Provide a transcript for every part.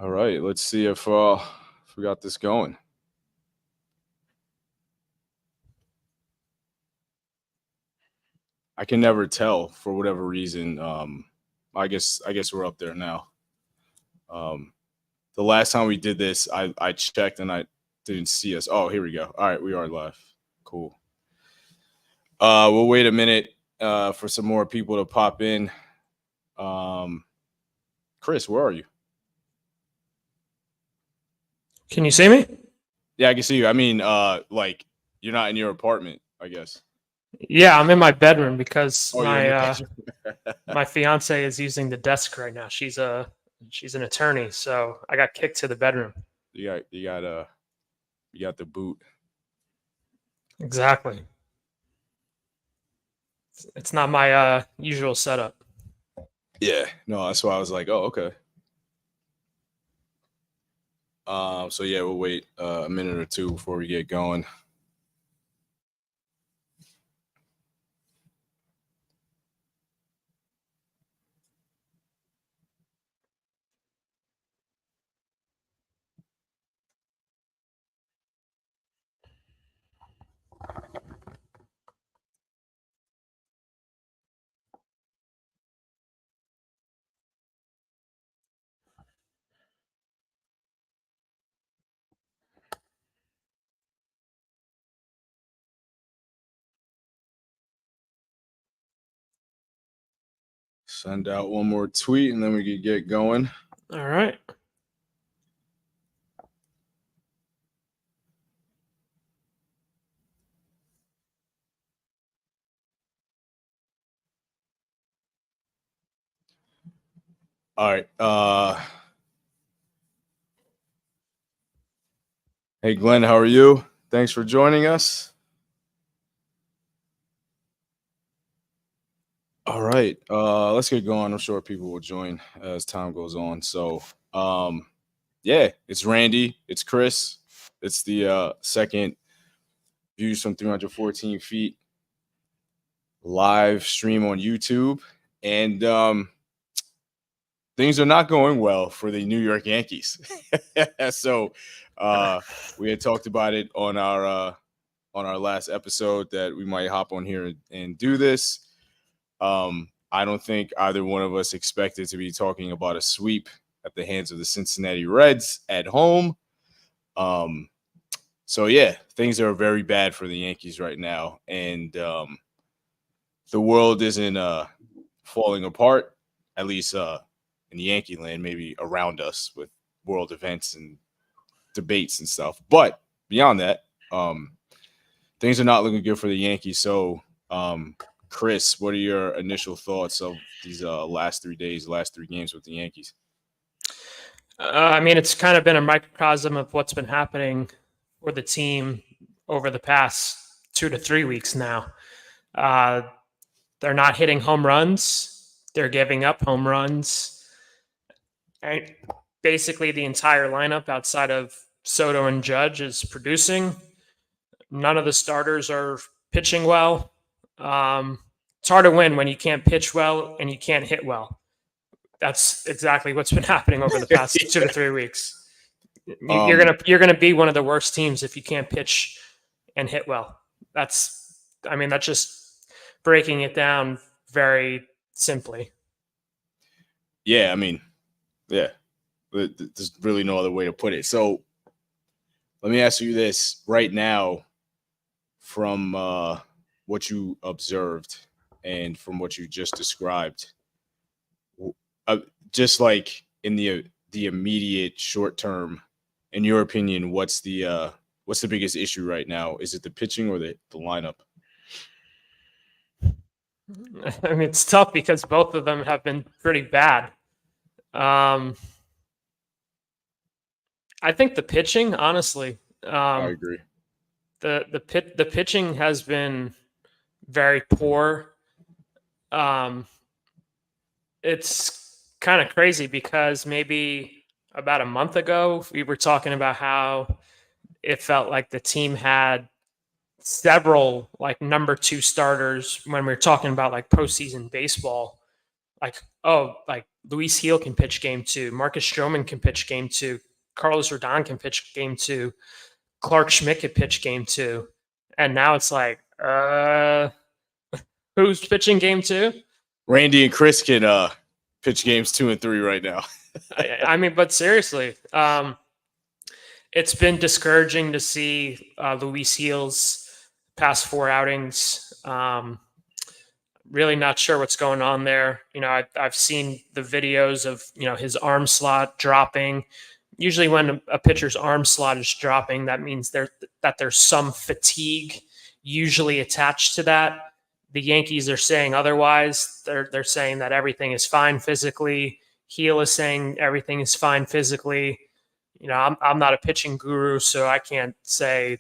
All right, let's see if we got this going. I can never tell for whatever reason. I guess we're up there now. Um, the last time we did this, I checked and I didn't see us. Oh, here we go. All right, we are live. Cool. We'll wait a minute for some more people to pop in. Chris, where are you? Can you see me? Yeah, I can see you. I mean, like you're not in your apartment, I guess. Yeah, I'm in my bedroom because Oh, you're in your bedroom. my fiance is using the desk right now. She's an attorney, so I got kicked to the bedroom. you got the boot. Exactly. It's not my usual setup. Yeah, no, that's why I was like, oh, okay. So yeah, we'll wait a minute or two before we get going. Send out one more tweet and then we can get going. All right. All right. Hey Glenn, how are you? Thanks for joining us. All right. Let's get going. I'm sure people will join as time goes on. So yeah, it's Randy, it's Chris, it's the second Views from 314 feet live stream on YouTube. And things are not going well for the New York Yankees. So we had talked about it on our last episode that we might hop on here and do this. I don't think either one of us expected to be talking about a sweep at the hands of the Cincinnati Reds at home. So yeah, things are very bad for the Yankees right now, and the world isn't falling apart, at least in the Yankee land, maybe around us with world events and debates and stuff. But beyond that, things are not looking good for the Yankees. So, Chris, what are your initial thoughts of these last 3 days, last three games with the Yankees? I mean, it's kind of been a microcosm of what's been happening for the team over the past 2 to 3 weeks now. They're not hitting home runs. They're giving up home runs. And basically, the entire lineup outside of Soto and Judge is producing. None of the starters are pitching well. It's hard to win when you can't pitch well and you can't hit well. That's exactly what's been happening over the past 2 to 3 weeks. You're gonna be one of the worst teams if you can't pitch and hit well. That's just breaking it down very simply. Yeah, I mean, yeah, there's really no other way to put it. So let me ask you this right now, from what you observed and from what you just described, just like in the immediate short term, in your opinion, what's the biggest issue right now? Is it the pitching or the lineup? I mean, it's tough because both of them have been pretty bad. I think the pitching, honestly, I agree. the pitching has been very poor. It's kind of crazy because maybe about a month ago we were talking about how it felt like the team had several like number two starters when we were talking about like postseason baseball. like Luis Heel can pitch game 2, Marcus Stroman can pitch game 2, Carlos Rodon can pitch game 2, Clark Schmidt could pitch game 2, and now it's like, who's pitching game 2? Randy and Chris can pitch games 2 and 3 right now. I mean, but seriously, it's been discouraging to see Luis Heel's past 4 outings. Really not sure what's going on there. I've seen the videos of his arm slot dropping. Usually, when a pitcher's arm slot is dropping, that means that there's some fatigue usually attached to that. The Yankees are saying otherwise. They're saying that everything is fine physically. Heel is saying everything is fine physically. I'm not a pitching guru, so I can't say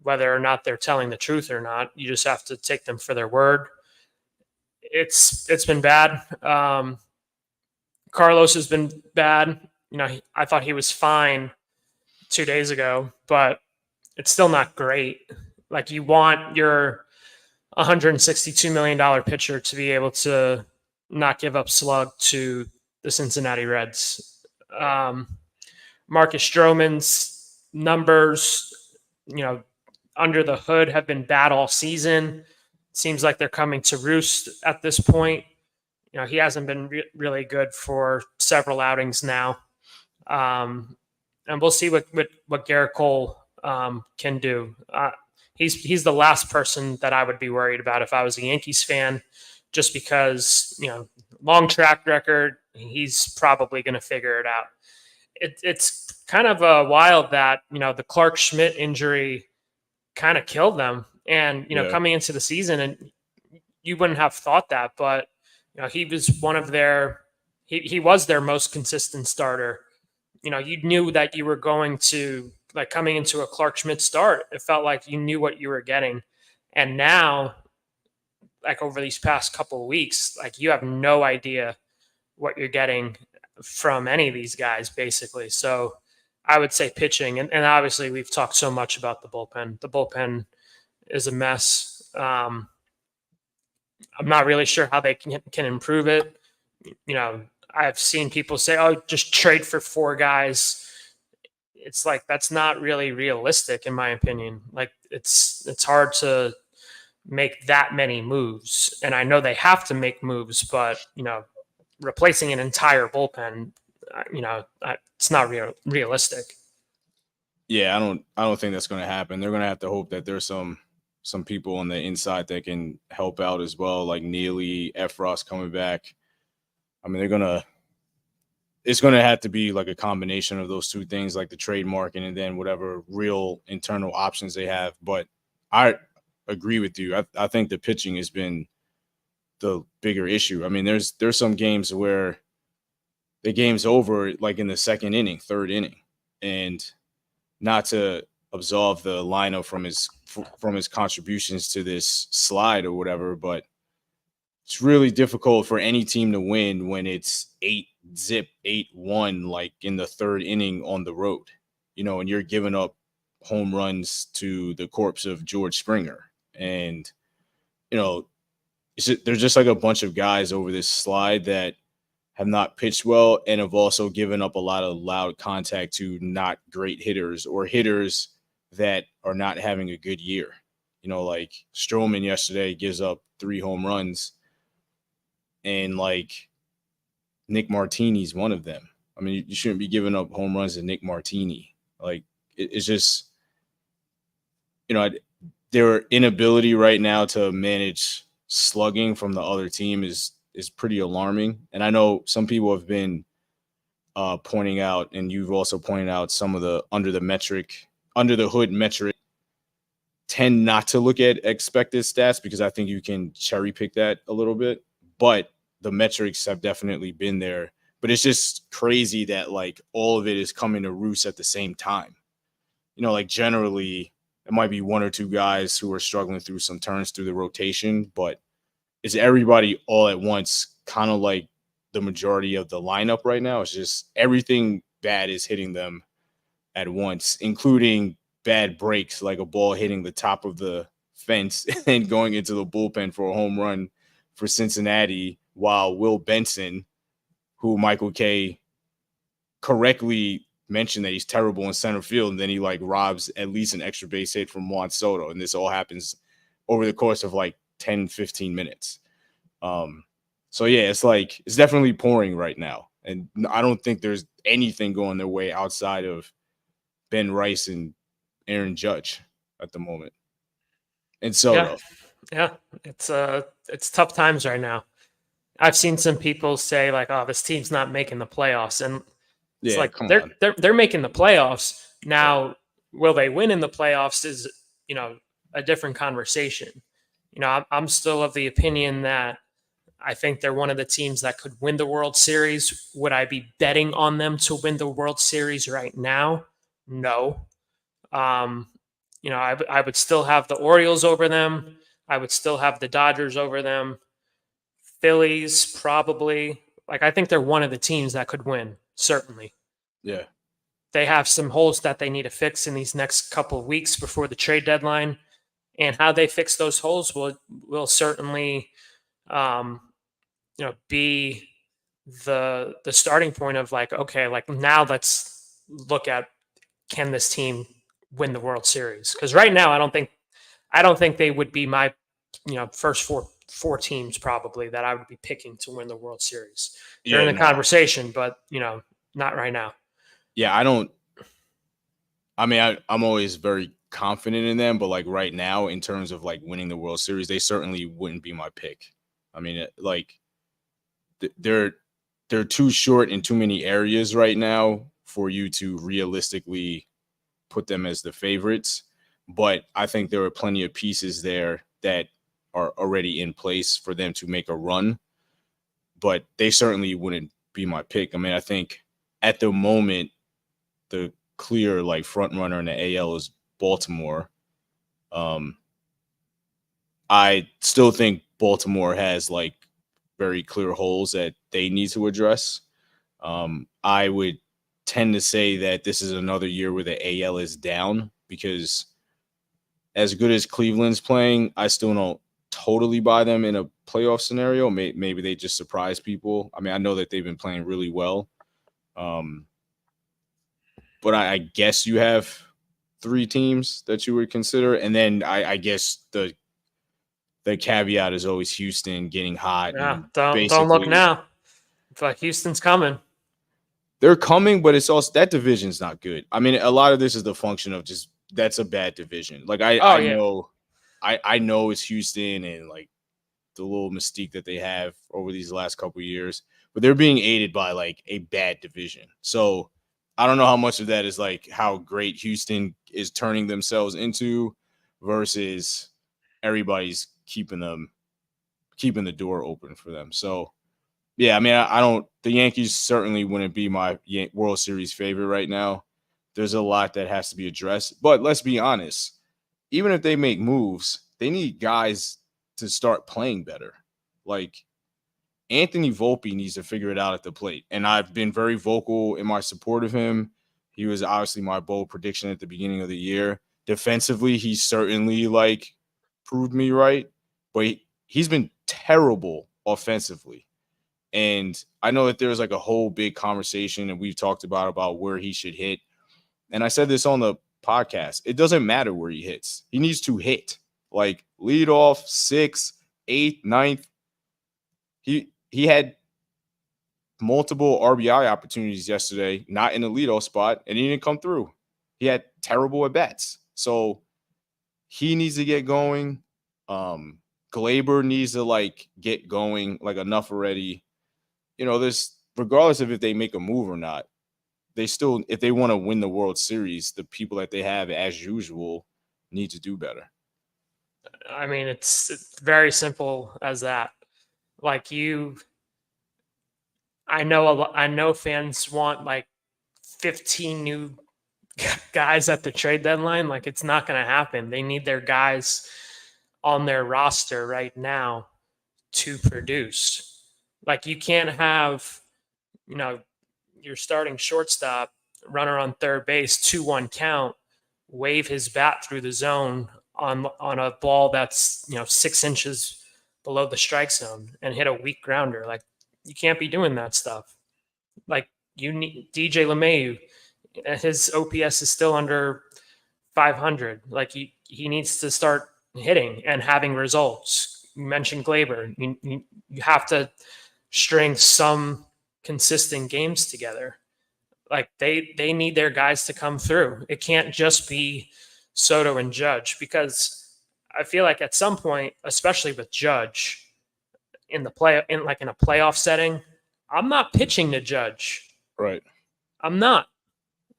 whether or not they're telling the truth or not. You just have to take them for their word. It's been bad. Carlos has been bad. I thought he was fine 2 days ago, but it's still not great. Like, you want your $162 million pitcher to be able to not give up slug to the Cincinnati Reds. Marcus Stroman's numbers, under the hood have been bad all season. Seems like they're coming to roost at this point. He hasn't been really good for several outings now. And we'll see what Garrett Cole can do. He's the last person that I would be worried about if I was a Yankees fan, just because, long track record, he's probably going to figure it out. It's kind of wild that, the Clark Schmidt injury kind of killed them. And, coming into the season, and you wouldn't have thought that, but, he was one of he was their most consistent starter. You knew that you were going to, like, coming into a Clark Schmidt start, it felt like you knew what you were getting. And now, like, over these past couple of weeks, like, you have no idea what you're getting from any of these guys, basically. So I would say pitching. And obviously, we've talked so much about the bullpen. The bullpen is a mess. I'm not really sure how they can improve it. I've seen people say, "Oh, just trade for 4 guys." It's like, that's not really realistic, in my opinion. Like, it's hard to make that many moves, and I know they have to make moves, but replacing an entire bullpen, it's not realistic. Yeah, I don't think that's going to happen. They're going to have to hope that there's some people on the inside that can help out as well, like Neely, Efros coming back. I mean, it's going to have to be like a combination of those 2 things, like the trade market and then whatever real internal options they have. But I agree with you. I think the pitching has been the bigger issue. I mean, there's some games where the game's over like in the 2nd inning, 3rd inning, and not to absolve the lineup from his contributions to this slide or whatever, but it's really difficult for any team to win when it's 8-1, like in the 3rd inning on the road, and you're giving up home runs to the corpse of George Springer. And, there's just like a bunch of guys over this slide that have not pitched well and have also given up a lot of loud contact to not great hitters or hitters that are not having a good year. Like Stroman yesterday gives up 3 home runs, and like Nick Martini's one of them. I mean, you shouldn't be giving up home runs to Nick Martini. Like, it's just, their inability right now to manage slugging from the other team is pretty alarming. And I know some people have been pointing out, and you've also pointed out, some of the under the hood metric tend not to look at expected stats, because I think you can cherry pick that a little bit, but the metrics have definitely been there. But it's just crazy that like all of it is coming to roost at the same time. Like generally it might be 1 or 2 guys who are struggling through some turns through the rotation, but it's everybody all at once, kind of like the majority of the lineup right now. It's just everything bad is hitting them at once, including bad breaks, like a ball hitting the top of the fence and going into the bullpen for a home run for Cincinnati while Will Benson, who Michael K correctly mentioned that he's terrible in center field, and then he like robs at least an extra base hit from Juan Soto. And this all happens over the course of like 10, 15 minutes. So yeah, it's like it's definitely pouring right now. And I don't think there's anything going their way outside of Ben Rice and Aaron Judge at the moment. And Yeah, Soto. yeah, it's tough times right now. I've seen some people say like, "Oh, this team's not making the playoffs," and it's Yeah, like come they're on. they're they're making the playoffs Right. now. Will they win in the playoffs? Is a different conversation. I'm still of the opinion that I think they're one of the teams that could win the World Series. Would I be betting on them to win the World Series right now? No. Um, I would still have the Orioles over them. I would still have the Dodgers over them. Phillies, probably. Like, I think they're one of the teams that could win, certainly. Yeah. They have some holes that they need to fix in these next couple of weeks before the trade deadline. And how they fix those holes will certainly um, be the starting point of like, okay, like now let's look at, can this team win the World Series? Because right now I don't think they would be my first four teams probably that I would be picking to win the World Series. They're in Yeah, the no. conversation, but not right now. Yeah, I'm always very confident in them, but like right now, in terms of like winning the World Series, they certainly wouldn't be my pick. I mean, like they're too short in too many areas right now for you to realistically put them as the favorites. But I think there are plenty of pieces there that are already in place for them to make a run. But they certainly wouldn't be my pick. I mean, I think at the moment the clear like front runner in the AL is Baltimore. Um, I still think Baltimore has like very clear holes that they need to address. I would tend to say that this is another year where the AL is down because as good as Cleveland's playing, I still don't totally buy them in a playoff scenario. Maybe they just surprise people. I mean, I know that they've been playing really well. Um, but I guess you have three teams that you would consider. And then I guess the caveat is always Houston getting hot Yeah, and don't look basically now. But Houston's coming. they're coming, but it's also that division's not good. I mean, a lot of this is the function of just that's a bad division. Like Oh I yeah, know I know it's Houston and like the little mystique that they have over these last couple of years, but they're being aided by like a bad division. So I don't know how much of that is like how great Houston is turning themselves into versus everybody's keeping the door open for them. So yeah, I mean, I don't. The Yankees certainly wouldn't be my World Series favorite right now. There's a lot that has to be addressed, but let's be honest. Even if they make moves, they need guys to start playing better. Like Anthony Volpe needs to figure it out at the plate, and I've been very vocal in my support of him. He was obviously my bold prediction at the beginning of the year. Defensively, he certainly like proved me right, but he's been terrible offensively. And I know that there's like a whole big conversation and we've talked about where he should hit. And I said this on the podcast. It doesn't matter where he hits. He needs to hit. Like lead off, sixth, eighth, ninth. He had multiple RBI opportunities yesterday, not in the leadoff spot, and he didn't come through. He had terrible at bats. So he needs to get going. Glaber needs to like get going like enough already. This regardless of if they make a move or not, they still, if they want to win the World Series, the people that they have, as usual, need to do better. I mean it's very simple as that. Like I know fans want like 15 new guys at the trade deadline. Like it's not going to happen. They need their guys on their roster right now to produce. Like you can't have, you know, your starting shortstop, runner on third base, 2-1 count, wave his bat through the zone on a ball that's 6 inches below the strike zone and hit a weak grounder. Like, you can't be doing that stuff. Like, you need DJ LeMahieu, his OPS is still under 500. Like, he needs to start hitting and having results. You mentioned Glaber. You have to string some consistent games together. Like, they need their guys to come through. It can't just be Soto and Judge, because I feel like at some point, especially with Judge in a playoff setting, I'm not pitching to Judge. Right. I'm not.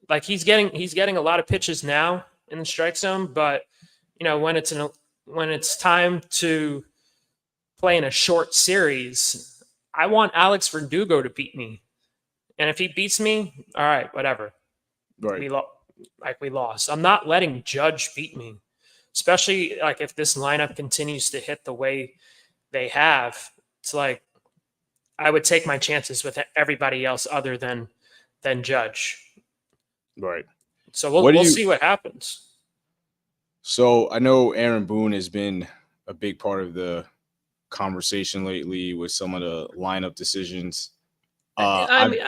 Like, he's getting a lot of pitches now in the strike zone, but when it's time to play in a short series, I want Alex Verdugo to beat me. And if he beats me, all right, whatever. Right. We lost. I'm not letting Judge beat me, especially like if this lineup continues to hit the way they have. It's like I would take my chances with everybody else other than Judge. Right. So What do we'll you see what happens. So I know Aaron Boone has been a big part of the conversation lately with some of the lineup decisions. I mean,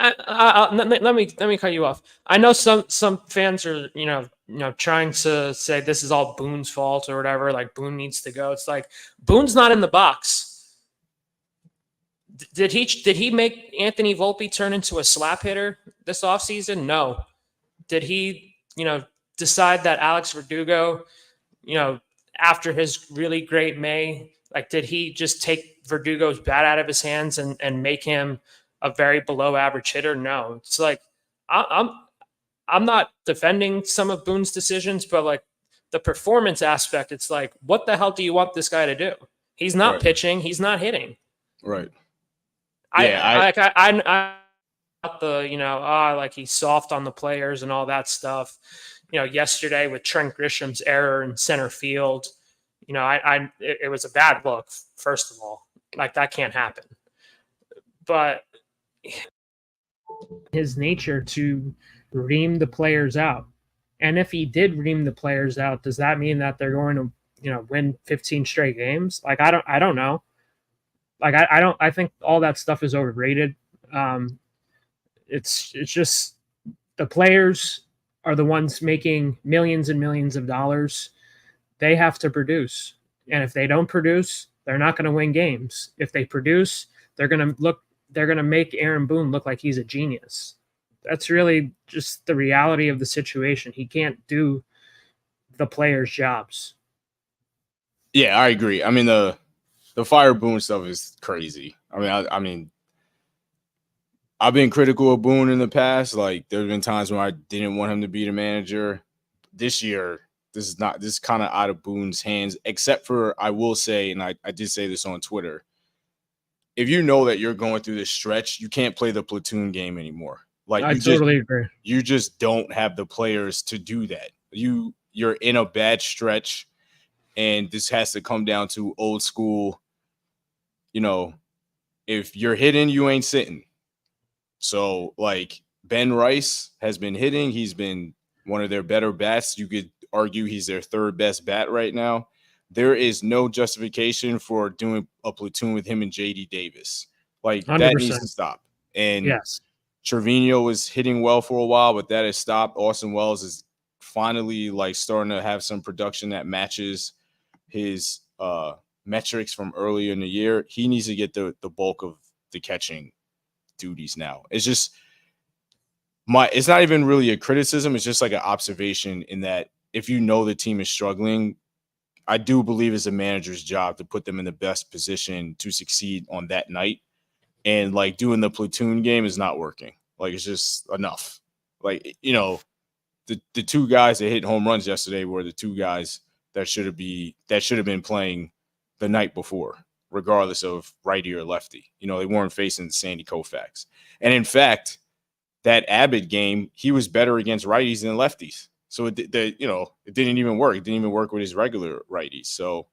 let me cut you off. I know some fans are trying to say this is all Boone's fault or whatever. Like, Boone needs to go. It's like, Boone's not in the box. Did he make Anthony Volpe turn into a slap hitter this offseason? No. Did he decide that Alex Verdugo, after his really great May, like, did he just take Verdugo's bat out of his hands and make him a very below average hitter? No. It's like, I'm not defending some of Boone's decisions, but like the performance aspect, it's like, what the hell do you want this guy to do? He's not Right. pitching. He's not hitting. Right. I like he's soft on the players and all that stuff. Yesterday with Trent Grisham's error in center field, it was a bad look. First of all, like, that can't happen. But his nature to ream the players out, and if he did ream the players out, does that mean that they're going to win 15 straight games? Like, I don't know. Like, I think all that stuff is overrated. It's just the players are the ones making millions and millions of dollars. They have to produce. And if they don't produce, they're not going to win games. If they produce, they're going to make Aaron Boone look like he's a genius. That's really just the reality of the situation. He can't do the players' jobs. Yeah, I agree. I mean, the fire Boone stuff is crazy. I mean, I've been critical of Boone in the past. Like, there's been times when I didn't want him to be the manager. This year, this is kind of out of Boone's hands, except for, I will say, and I did say this on Twitter, if you know that you're going through this stretch, you can't play the platoon game anymore. Like, I totally agree. You just don't have the players to do that. You're in a bad stretch, and this has to come down to old school. If you're hitting, you ain't sitting. So, like, Ben Rice has been hitting. He's been one of their better bats. You could argue he's their third best bat right now. There is no justification for doing a platoon with him and JD Davis. Like, 100%. that needs to stop. And yes, Trevino was hitting well for a while, but that has stopped. Austin Wells is finally, like, starting to have some production that matches his metrics from earlier in the year. He needs to get the bulk of the catching duties now. It's just it's not even really a criticism. It's just like an observation, in that if you know the team is struggling, I do believe it's a manager's job to put them in the best position to succeed on that night. And, like, doing the platoon game is not working. Like, it's just enough. Like, the two guys that hit home runs yesterday were the two guys that should have been playing the night before, regardless of righty or lefty. They weren't facing Sandy Koufax. And in fact, that Abbott game, he was better against righties than lefties. So it didn't even work. It didn't even work with his regular righties. So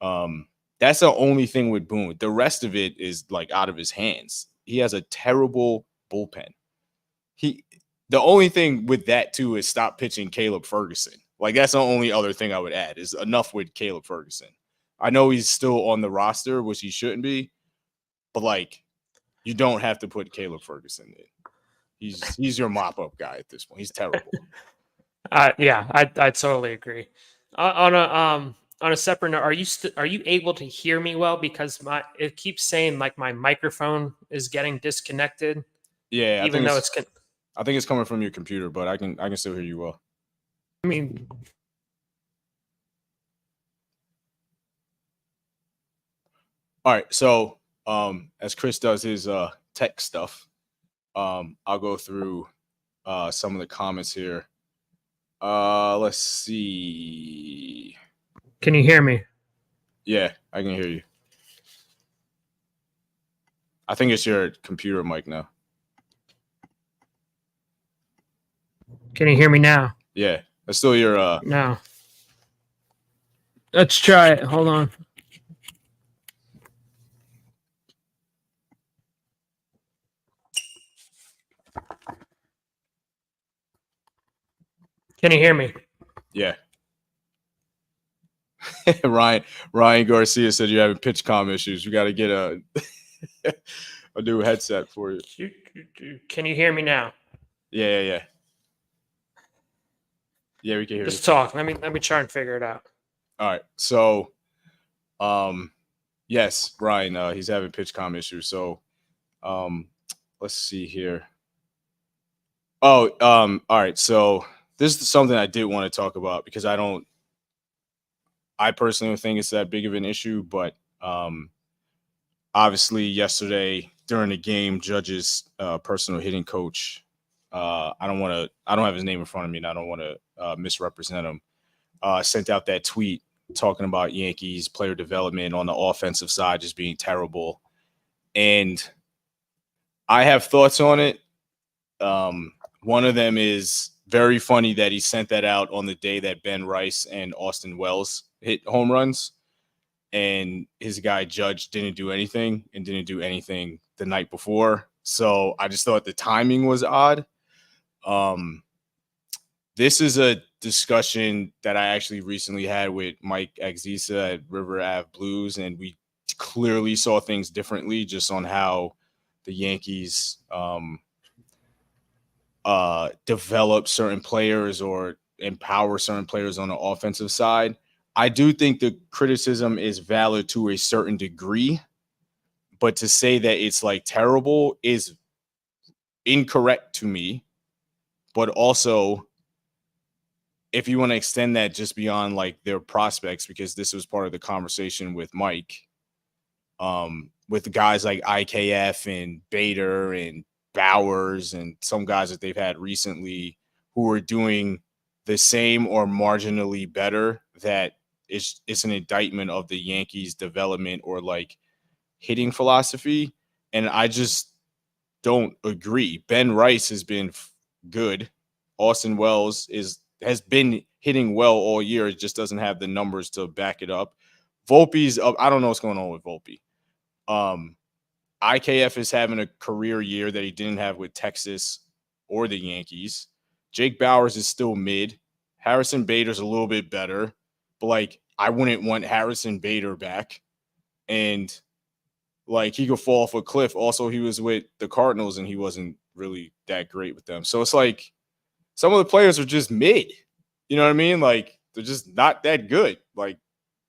that's the only thing with Boone. The rest of it is, like, out of his hands. He has a terrible bullpen. The only thing with that too is stop pitching Caleb Ferguson. Like, that's the only other thing I would add, is enough with Caleb Ferguson. I know he's still on the roster, which he shouldn't be, but like you don't have to put Caleb Ferguson in. He's your mop up guy at this point. He's terrible. Yeah, I totally agree. On a separate note, are you able to hear me well? Because it keeps saying like my microphone is getting disconnected, Yeah, even though I think it's coming from your computer, but I can still hear you well. I mean, All right, so as Chris does his tech stuff, I'll go through some of the comments here. Let's see. can you hear me? Yeah, I can hear you. I think it's your computer mic now. Can you hear me now? Yeah, that's still your No. Let's try it. Hold on. Can you hear me? yeah. Ryan Garcia said you're having pitch comm issues. You got to get a new headset for you. Can you hear me now? Yeah. Yeah, we can hear you. Just talk. Let me try and figure it out. All right. So, yes, Ryan, he's having pitch comm issues. So, let's see here. Oh, all right. So this is something I did want to talk about because I personally don't think it's that big of an issue, but obviously yesterday during the game, Judge's personal hitting coach, I don't have his name in front of me and I don't want to misrepresent him, sent out that tweet talking about Yankees player development on the offensive side just being terrible. And I have thoughts on it. One of them is very funny that he sent that out on the day that Ben Rice and Austin Wells hit home runs. And his guy Judge didn't do anything and didn't do anything the night before. So I just thought the timing was odd. This is a discussion that I actually recently had with Mike Agzisa at River Ave Blues, and we clearly saw things differently just on how the Yankees develop certain players or empower certain players on the offensive side. I do think the criticism is valid to a certain degree, but to say that it's like terrible is incorrect to me. But also, if you want to extend that just beyond like their prospects, because this was part of the conversation with Mike, with guys like IKF and Bader and Bowers and some guys that they've had recently who are doing the same or marginally better, that it's an indictment of the Yankees development or like hitting philosophy. And I just don't agree. Ben Rice has been good. Austin Wells has been hitting well all year. It just doesn't have the numbers to back it up. Volpe's up. I don't know what's going on with Volpe. IKF is having a career year that he didn't have with Texas or the Yankees. Jake Bowers is still mid. Harrison Bader's a little bit better, but like I wouldn't want Harrison Bader back. And like he could fall off a cliff. Also, he was with the Cardinals and he wasn't really that great with them. So it's like some of the players are just mid. You know what I mean? Like they're just not that good. Like,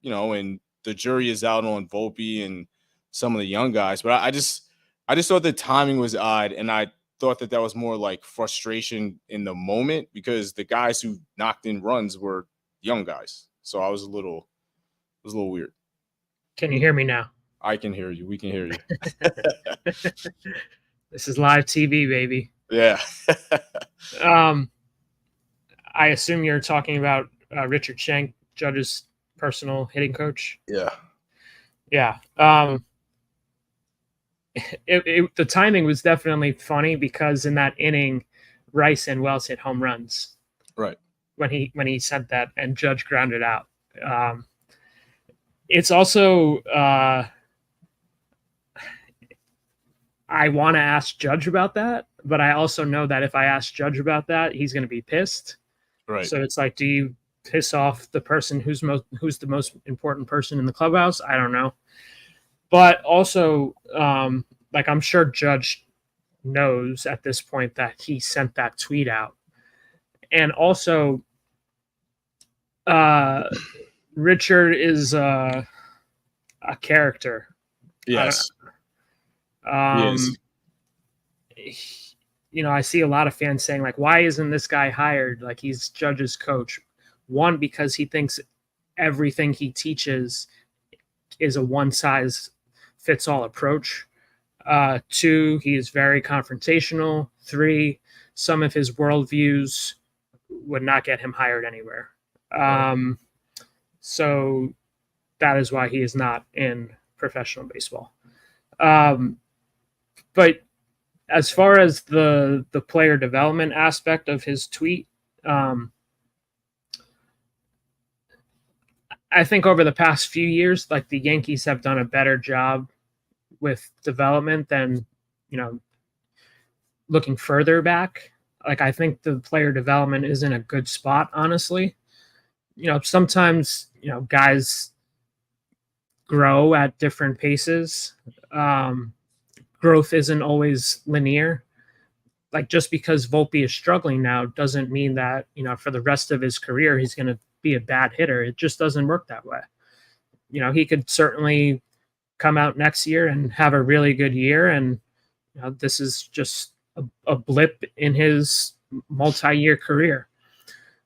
and the jury is out on Volpe and some of the young guys. But I just thought the timing was odd, and I thought that was more like frustration in the moment because the guys who knocked in runs were young guys. So it was a little weird. Can you hear me now? I can hear you. We can hear you. This is live TV, baby. Yeah. I assume you're talking about Richard Shank, Judge's personal hitting coach. Yeah. Yeah. The timing was definitely funny because in that inning, Rice and Wells hit home runs. Right. When he sent that and Judge grounded out. It's also I want to ask Judge about that, but I also know that if I ask Judge about that, he's going to be pissed. Right. So it's like, do piss off the person who's the most important person in the clubhouse. I don't know, but also like I'm sure Judge knows at this point that he sent that tweet out, and also uh, Richard is a character. I don't. Yes, he is. Um, I see a lot of fans saying like, "Why isn't this guy hired? Like he's Judge's coach." One, because he thinks everything he teaches is a one size fits all approach. Two, he is very confrontational. Three, some of his worldviews would not get him hired anywhere. Um, so that is why he is not in professional baseball. But as far as the player development aspect of his tweet, I think over the past few years, like the Yankees have done a better job with development than, looking further back. Like I think the player development is in a good spot, honestly. Sometimes, guys grow at different paces. Growth isn't always linear. Like just because Volpe is struggling now doesn't mean that, for the rest of his career, he's going to be a bad hitter. It just doesn't work that way. He could certainly come out next year and have a really good year. And this is just a blip in his multi-year career.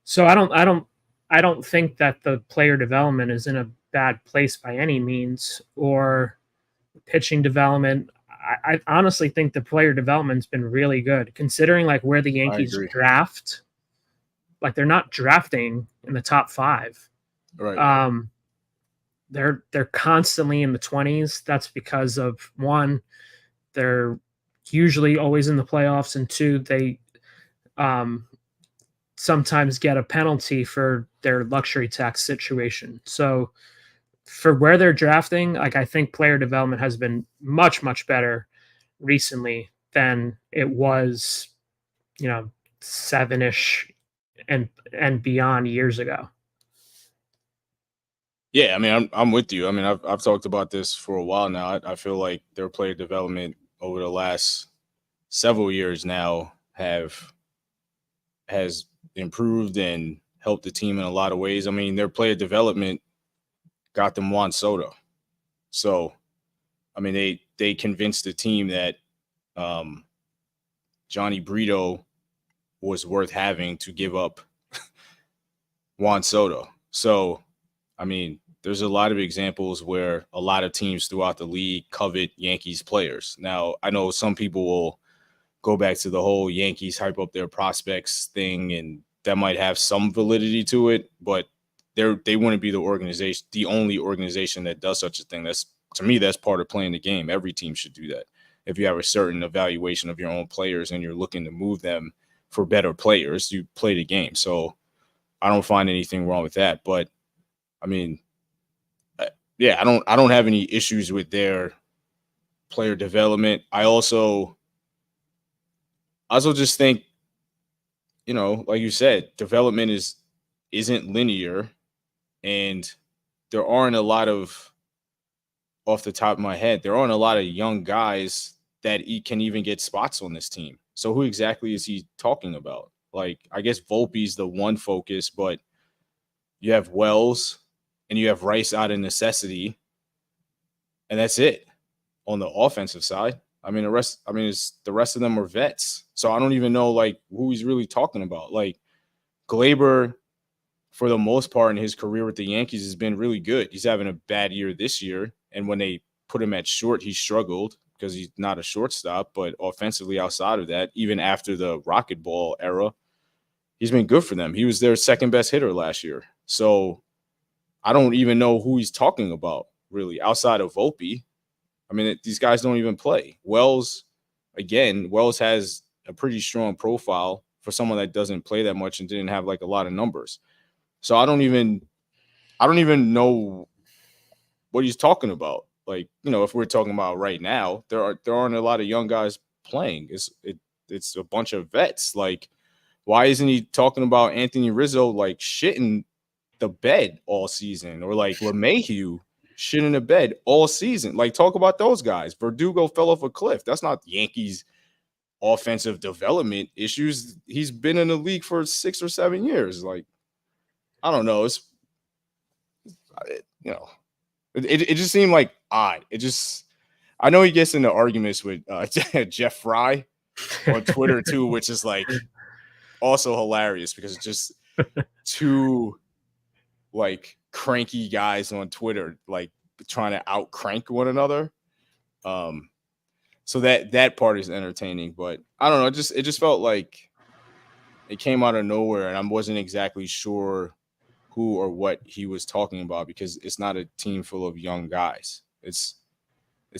So I don't think that the player development is in a bad place by any means, or pitching development. I honestly think the player development's been really good, considering like where the I Yankees agree. draft. Like they're not drafting in the top 5. Right. They're constantly in the 20s. That's because of one, they're usually always in the playoffs, and two, they sometimes get a penalty for their luxury tax situation. So for where they're drafting, like I think player development has been much, much better recently than it was, 7-ish and beyond years ago. Yeah, I mean, I'm with you. I mean, I've talked about this for a while now. I feel like their player development over the last several years now has improved and helped the team in a lot of ways. I mean, their player development got them Juan Soto. So, I mean, they convinced the team that Johnny Brito was worth having to give up Juan Soto. So, I mean, there's a lot of examples where a lot of teams throughout the league covet Yankees players. Now, I know some people will go back to the whole Yankees hype up their prospects thing, and that might have some validity to it, but they wouldn't be the only organization that does such a thing. That's, to me, that's part of playing the game. Every team should do that. If you have a certain evaluation of your own players and you're looking to move them for better players, you play the game. So I don't find anything wrong with that. But I mean, yeah, I don't have any issues with their player development. I also just think, like you said, development isn't linear, and there aren't a lot of, off the top of my head, there aren't a lot of young guys that can even get spots on this team. So who exactly is he talking about? Like, I guess Volpe's the one focus, but you have Wells and you have Rice out of necessity, and that's it on the offensive side. I mean, the rest of them are vets. So I don't even know like who he's really talking about. Like Glaber, for the most part in his career with the Yankees, has been really good. He's having a bad year this year. And when they put him at short, he struggled because he's not a shortstop. But offensively, outside of that, even after the Rocket Ball era, he's been good for them. He was their second best hitter last year. So I don't even know who he's talking about, really, outside of Volpe. I mean, these guys don't even play. Wells has a pretty strong profile for someone that doesn't play that much and didn't have like a lot of numbers. So I don't even know what he's talking about. Like, if we're talking about right now, there aren't a lot of young guys playing. It's a bunch of vets. Like, why isn't he talking about Anthony Rizzo like shitting the bed all season, or like LeMahieu shit in the bed all season. Like, talk about those guys. Verdugo fell off a cliff. That's not Yankees offensive development issues. He's been in the league for 6 or 7 years. Like, I don't know. It's you know, it just seemed like odd. It just, I know he gets into arguments with Jeff Fry on Twitter too, which is like also hilarious because it's just two like cranky guys on Twitter like trying to out crank one another. Um, so that part is entertaining, but I don't know. It just felt like it came out of nowhere, and I wasn't exactly sure who or what he was talking about because it's not a team full of young guys. It's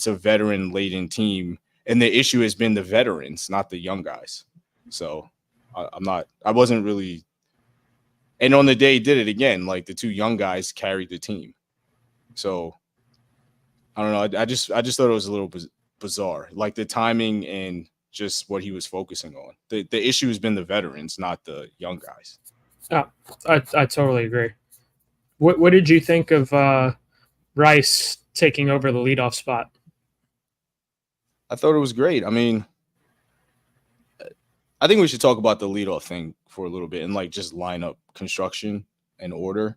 a veteran laden team, and the issue has been the veterans, not the young guys. So I wasn't really. And on the day he did it again, like the two young guys carried the team. So I don't know. I just thought it was a little bizarre, like the timing and just what he was focusing on. The issue has been the veterans, not the young guys. Oh, I totally agree. What did you think of Rice taking over the leadoff spot? I thought it was great. I mean, I think we should talk about the leadoff thing for a little bit and like just lineup construction and order.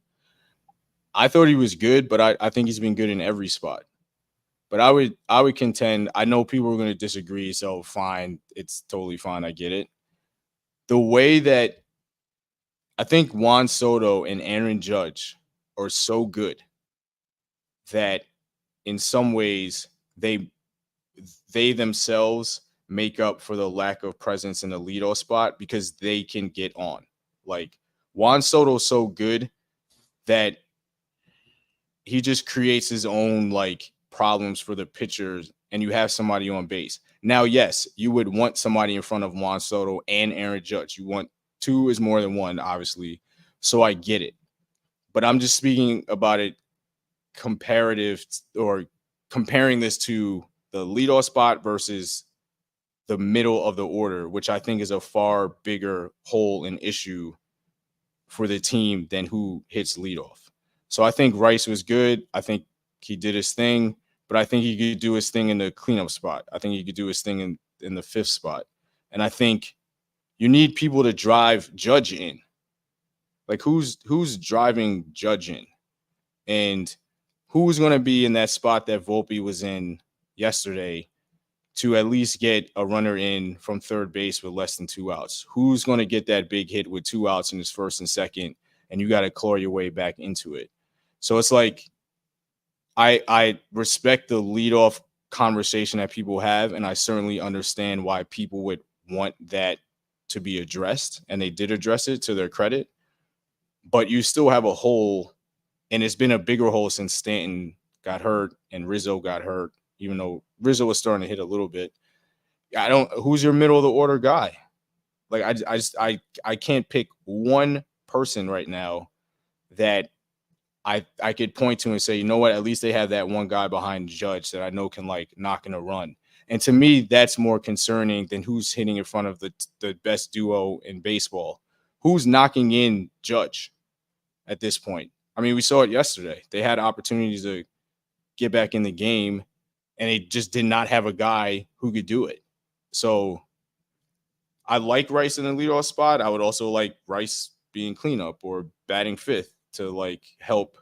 I thought he was good, but I think he's been good in every spot. But I would contend, I know people are going to disagree, so fine, it's totally fine. I get it. The way that I think Juan Soto and Aaron Judge are so good that in some ways they themselves make up for the lack of presence in the leadoff spot because they can get on. Like, Juan Soto's so good that he just creates his own like problems for the pitchers, and you have somebody on base. Now, yes, you would want somebody in front of Juan Soto and Aaron Judge. You want two is more than one, obviously. So I get it. But I'm just speaking about it comparative or comparing this to the leadoff spot versus the middle of the order, which I think is a far bigger hole and issue for the team than who hits leadoff. So I think Rice was good. I think he did his thing, but I think he could do his thing in the cleanup spot. I think he could do his thing in the fifth spot. And I think you need people to drive Judge in. Like, who's driving Judge in? And who's going to be in that spot that Volpe was in yesterday to at least get a runner in from third base with less than 2 outs? Who's going to get that big hit with 2 outs in his first and second, and you got to claw your way back into it? So it's like I respect the leadoff conversation that people have, and I certainly understand why people would want that to be addressed, and they did address it to their credit. But you still have a hole, and it's been a bigger hole since Stanton got hurt and Rizzo got hurt, even though Rizzo was starting to hit a little bit. Who's your middle of the order guy? Like, I can't pick one person right now that I could point to and say, you know what, at least they have that one guy behind Judge that I know can like knock in a run. And to me, that's more concerning than who's hitting in front of the best duo in baseball. Who's knocking in Judge at this point? I mean, we saw it yesterday. They had opportunities to get back in the game, and they just did not have a guy who could do it. So I like Rice in the leadoff spot. I would also like Rice being cleanup or batting fifth to like help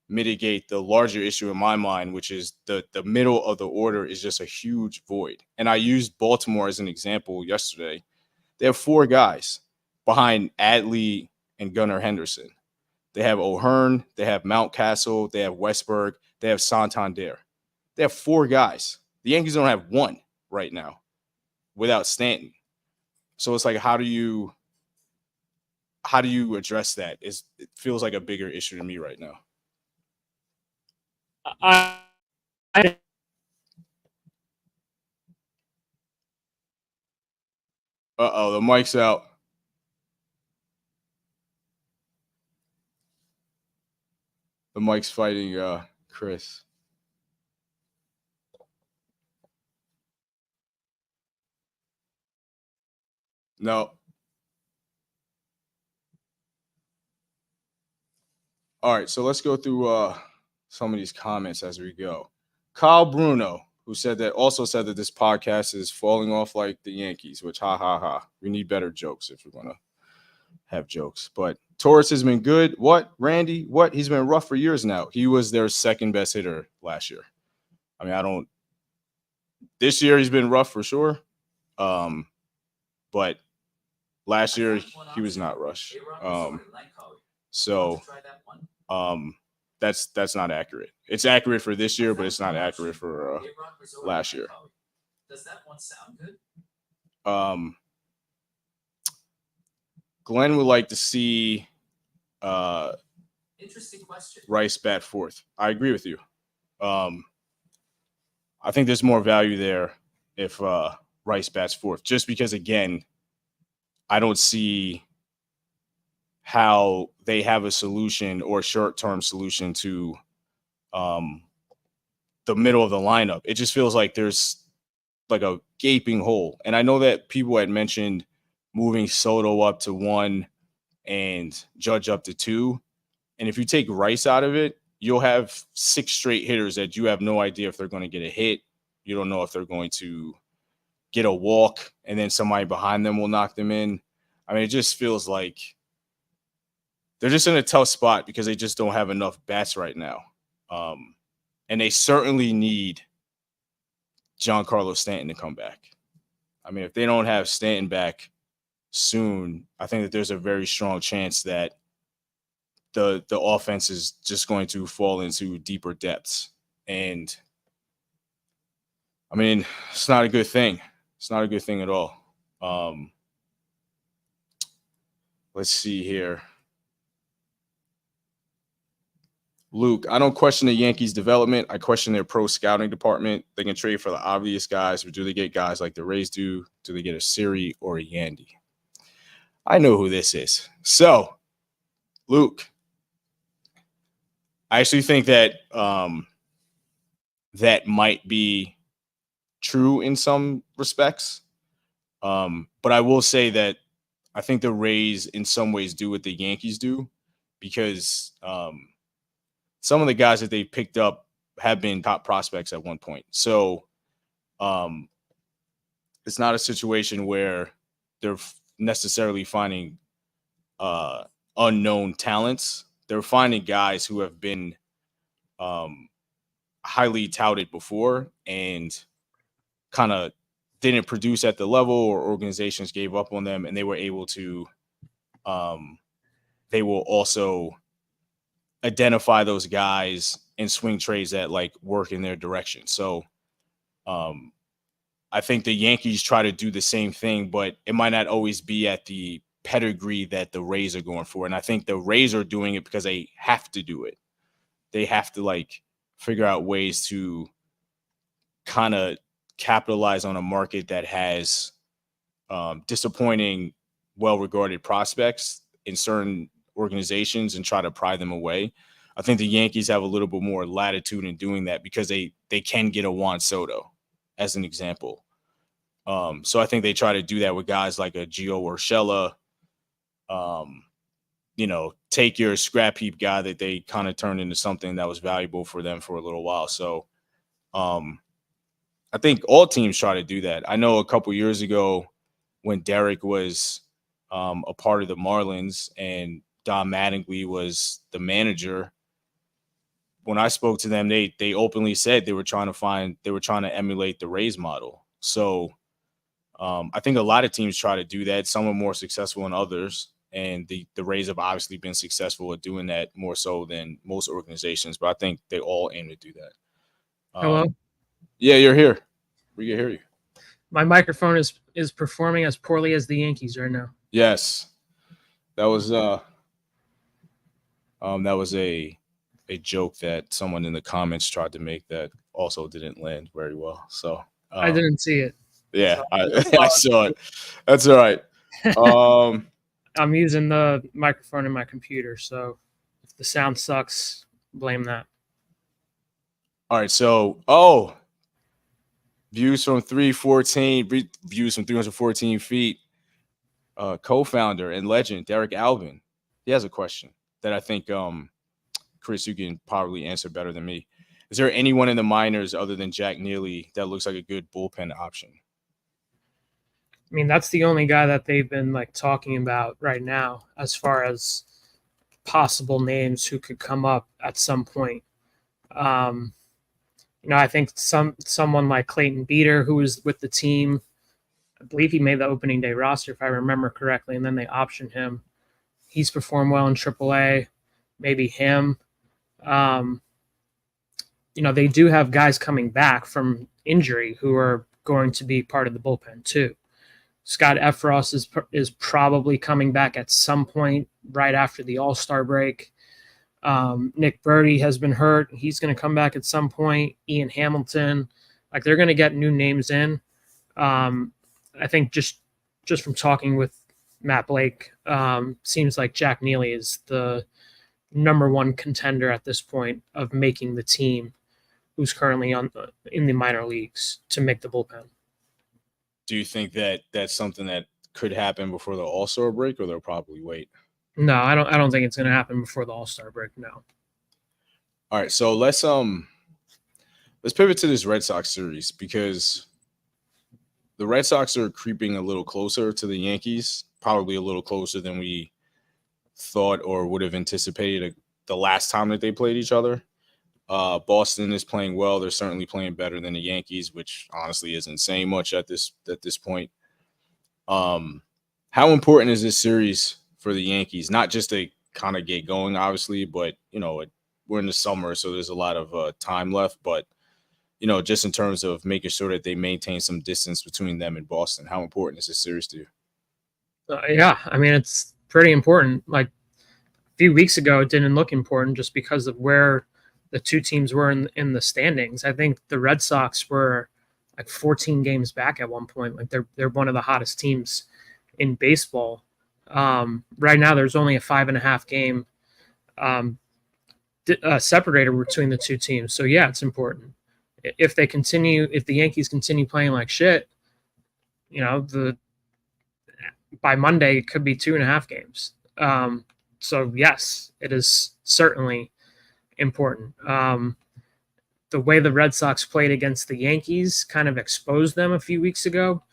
mitigate the larger issue in my mind, which is the middle of the order is just a huge void. And I used Baltimore as an example yesterday. They have 4 guys behind Adley and Gunnar Henderson. They have O'Hearn, they have Mountcastle, they have Westberg, they have Santander. They have 4 guys. The Yankees don't have one right now without Stanton. So it's like, how do you address that? It feels like a bigger issue to me right now. I Uh-oh, the mic's out. The mic's fighting Chris. No. All right, so let's go through some of these comments as we go. Kyle Bruno, who said that also said that this podcast is falling off like the Yankees, which ha ha ha. We need better jokes if we're gonna have jokes. But Torres has been good. What? Randy? What? He's been rough for years now. He was their second best hitter last year. I mean, I don't this year he's been rough for sure. But last year he was not rush. So that's not accurate. It's accurate for this year, but it's not accurate for last year. Does that one sound good? Glenn would like to see interesting question. Rice bat fourth. I agree with you. I think there's more value there if Rice bats fourth, just because again, I don't see how they have a solution or short-term solution to the middle of the lineup. It just feels like there's like a gaping hole. And I know that people had mentioned moving Soto up to 1 and Judge up to 2. And if you take Rice out of it, you'll have 6 straight hitters that you have no idea if they're going to get a hit. You don't know if they're going to get a walk, and then somebody behind them will knock them in. I mean, it just feels like they're just in a tough spot because they just don't have enough bats right now. And they certainly need Giancarlo Stanton to come back. I mean, if they don't have Stanton back soon, I think that there's a very strong chance that the offense is just going to fall into deeper depths. And I mean, it's not a good thing. It's not a good thing at all. Let's see here. Luke, I don't question the Yankees' development. I question their pro scouting department. They can trade for the obvious guys, but do they get guys like the Rays do? Do they get a Siri or a Yandy? I know who this is. So, Luke, I actually think that that might be true in some respects. But I will say that I think the Rays in some ways do what the Yankees do, because some of the guys that they picked up have been top prospects at one point. So it's not a situation where they're necessarily finding unknown talents. They're finding guys who have been highly touted before and kind of didn't produce at the level, or organizations gave up on them, and they were able to they will also identify those guys and swing trades that like work in their direction. So I think the Yankees try to do the same thing, but it might not always be at the pedigree that the Rays are going for. And I think the Rays are doing it because they have to do it. They have to like figure out ways to kind of capitalize on a market that has disappointing, well-regarded prospects in certain organizations and try to pry them away. I think the Yankees have a little bit more latitude in doing that because they can get a Juan Soto, as an example. So I think they try to do that with guys like a Gio Urshela. Take your scrap heap guy that they kind of turned into something that was valuable for them for a little while. So I think all teams try to do that. I know a couple years ago when Derek was a part of the Marlins and Don Mattingly was the manager, when I spoke to them, they openly said they were trying to emulate the Rays model. So I think a lot of teams try to do that. Some are more successful than others. And the Rays have obviously been successful at doing that more so than most organizations. But I think they all aim to do that. Hello? Yeah, you're here. We can hear you. My microphone is performing as poorly as the Yankees right now. Yes. That was a joke that someone in the comments tried to make that also didn't land very well. So I didn't see it. Yeah, I saw it. That's all right. I'm using the microphone in my computer, so if the sound sucks, blame that. All right. So, views from 314 feet. Co-founder and legend Derek Alvin. He has a question that I think Chris, you can probably answer better than me. Is there anyone in the minors other than Jack Neely that looks like a good bullpen option? I mean, that's the only guy that they've been like talking about right now as far as possible names who could come up at some point. Um, I think someone like Clayton Beater, who was with the team, I believe he made the opening day roster if I remember correctly, and then they optioned him. He's performed well in AAA. Maybe him. Um, they do have guys coming back from injury who are going to be part of the bullpen too. Scott Efros is probably coming back at some point right after the All-Star break. Nick Birdie has been hurt. He's going to come back at some point. Ian Hamilton. Like, they're going to get new names in. I think just from talking with Matt Blake, seems like Jack Neely is the number one contender at this point of making the team, who's currently in the minor leagues, to make the bullpen. Do you think that that's something that could happen before the All-Star break, or they'll probably wait? No, I don't think it's going to happen before the All-Star break. No. All right, so let's pivot to this Red Sox series, because the Red Sox are creeping a little closer to the Yankees, probably a little closer than we thought or would have anticipated the last time that they played each other. Boston is playing well. They're certainly playing better than the Yankees, which honestly isn't saying much at this point. How important is this series for the Yankees? Not just to kind of get going, obviously, but we're in the summer, so there's a lot of time left. But just in terms of making sure that they maintain some distance between them and Boston, how important is this series to you? Yeah, I mean, it's pretty important. Like, a few weeks ago, it didn't look important just because of where the two teams were in the standings. I think the Red Sox were like 14 games back at one point. Like, they're one of the hottest teams in baseball. Right now, there's only a 5.5 game separator between the two teams. So yeah, it's important. If the Yankees continue playing like shit, by Monday it could be 2.5 games. So yes, it is certainly important. The way the Red Sox played against the Yankees kind of exposed them a few weeks ago.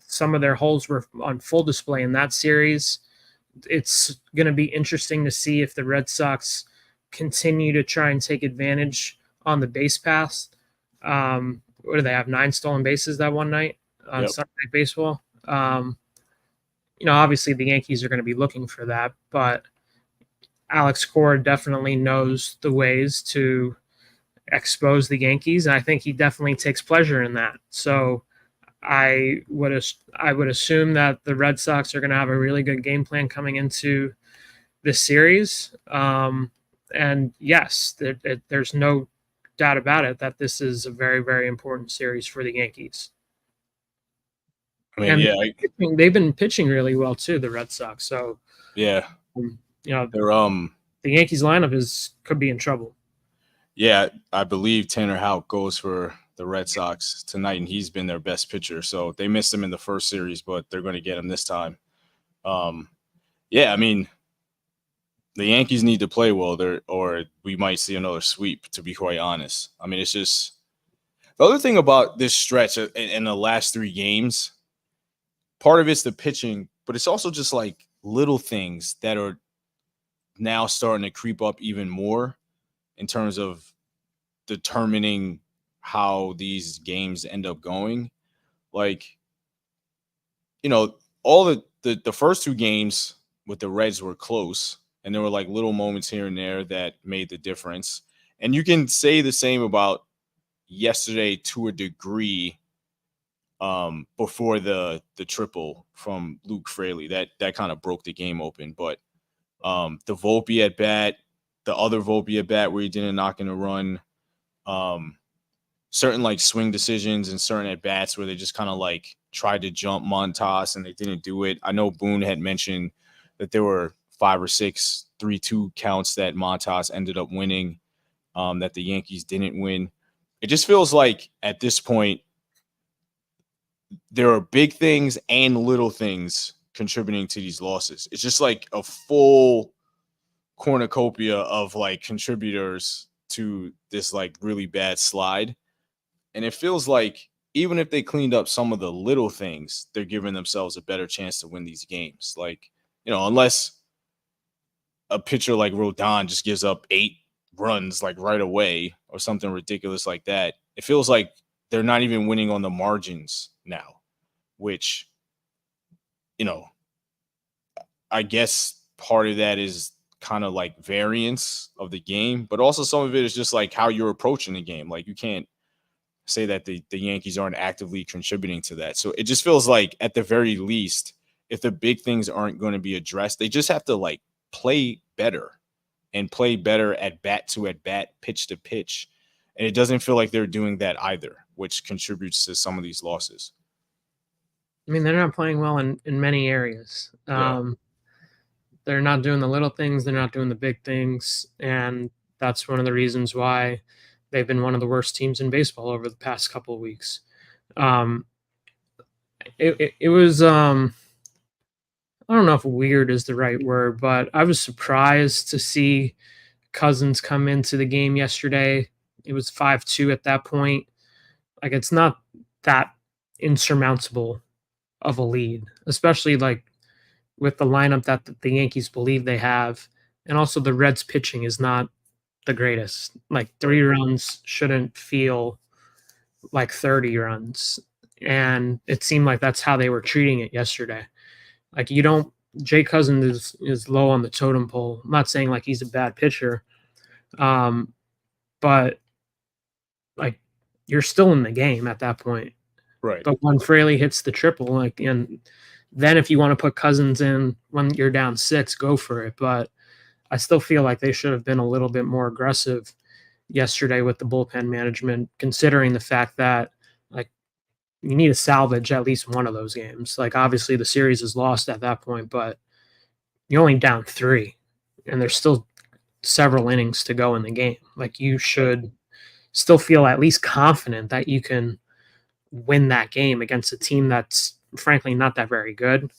Some of their holes were on full display in that series. It's going to be interesting to see if the Red Sox continue to try and take advantage on the base paths. What do they have? 9 stolen bases that one night on Sunday Night Baseball. Obviously the Yankees are going to be looking for that, but Alex Cora definitely knows the ways to expose the Yankees, and I think he definitely takes pleasure in that. So I would assume that the Red Sox are going to have a really good game plan coming into this series. And yes, there's no doubt about it that this is a very, very important series for the Yankees. I mean, and they've been pitching really well too, the Red Sox. So yeah, they're the Yankees lineup could be in trouble. Yeah, I believe Tanner Houck goes for the Red Sox tonight, and he's been their best pitcher. So they missed him in the first series, but they're going to get him this time. Yeah, I mean, the Yankees need to play well there, or we might see another sweep, to be quite honest. I mean, it's just the other thing about this stretch in the last 3 games, part of it's the pitching, but it's also just like little things that are now starting to creep up even more in terms of determining how these games end up going. Like, all the first 2 games with the Reds were close, and there were like little moments here and there that made the difference. And you can say the same about yesterday to a degree, before the triple from Luke Fraley that kind of broke the game open. But the Volpe at bat, the other Volpe at bat where he didn't knock in a run, certain like swing decisions and certain at bats where they just kind of like tried to jump Montas and they didn't do it. I know Boone had mentioned that there were 5 or 6 3-2 counts that Montas ended up winning, that the Yankees didn't win. It just feels like at this point there are big things and little things contributing to these losses. It's just like a full cornucopia of like contributors to this like really bad slide. And it feels like even if they cleaned up some of the little things, they're giving themselves a better chance to win these games. Like, unless a pitcher like Rodon just gives up 8 runs like right away or something ridiculous like that, it feels like they're not even winning on the margins now, which, you know, I guess part of that is kind of like variance of the game, but also some of it is just like how you're approaching the game. Like you can't say that the Yankees aren't actively contributing to that. So it just feels like at the very least, if the big things aren't going to be addressed, they just have to like play better and play better at bat to at bat, pitch to pitch. And it doesn't feel like they're doing that either, which contributes to some of these losses. I mean, they're not playing well in many areas. Yeah. They're not doing the little things. They're not doing the big things. And that's one of the reasons why they've been one of the worst teams in baseball over the past couple of weeks. It was, I don't know if weird is the right word, but I was surprised to see Cousins come into the game yesterday. It was 5-2 at that point. Like, it's not that insurmountable of a lead, especially like with the lineup that the Yankees believe they have. And also the Reds pitching is not the greatest. Like 3 runs shouldn't feel like 30 runs. And it seemed like that's how they were treating it yesterday. Like Jay Cousins is low on the totem pole. I'm not saying like he's a bad pitcher. But like you're still in the game at that point. Right. But when Fraley hits the triple, and then if you want to put Cousins in when you're down 6, go for it. But I still feel like they should have been a little bit more aggressive yesterday with the bullpen management, considering the fact that like you need to salvage at least one of those games. Like obviously the series is lost at that point, but you're only down 3, and there's still several innings to go in the game. Like you should still feel at least confident that you can win that game against a team that's frankly not that very good.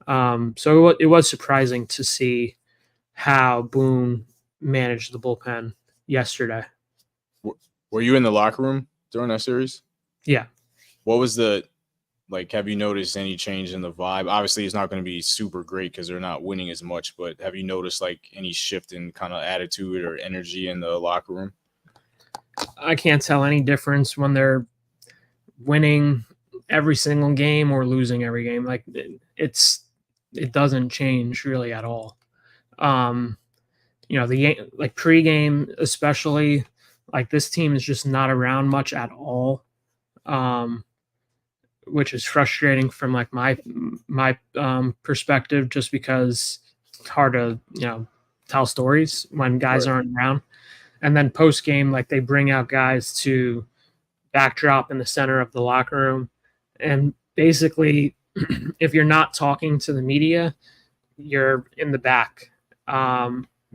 So it was surprising to see how Boone managed the bullpen yesterday. Were you in the locker room during that series? Yeah. What was have you noticed any change in the vibe? Obviously, it's not going to be super great because they're not winning as much, but have you noticed like any shift in kind of attitude or energy in the locker room? I can't tell any difference when they're winning every single game or losing every game. Like it doesn't change really at all. Like pregame, especially, like this team is just not around much at all, which is frustrating from like my perspective, just because it's hard to tell stories when guys aren't around. And then post game, like they bring out guys to backdrop in the center of the locker room, and basically, if you're not talking to the media, you're in the back,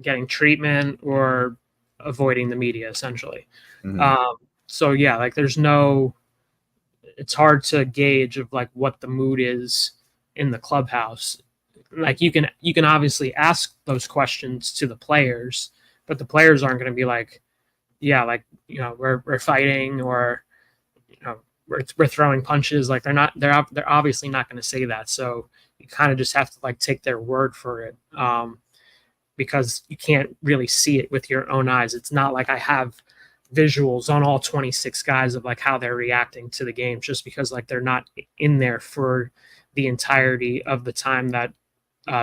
getting treatment or avoiding the media, essentially. Mm-hmm. So yeah, like it's hard to gauge of like what the mood is in the clubhouse. Like you can obviously ask those questions to the players, but the players aren't going to be like, yeah, like we're fighting, or we're throwing punches. Like they're obviously not going to say that. So you kind of just have to like take their word for it, because you can't really see it with your own eyes. It's not like I have visuals on all 26 guys of like how they're reacting to the game, just because like they're not in there for the entirety of the time that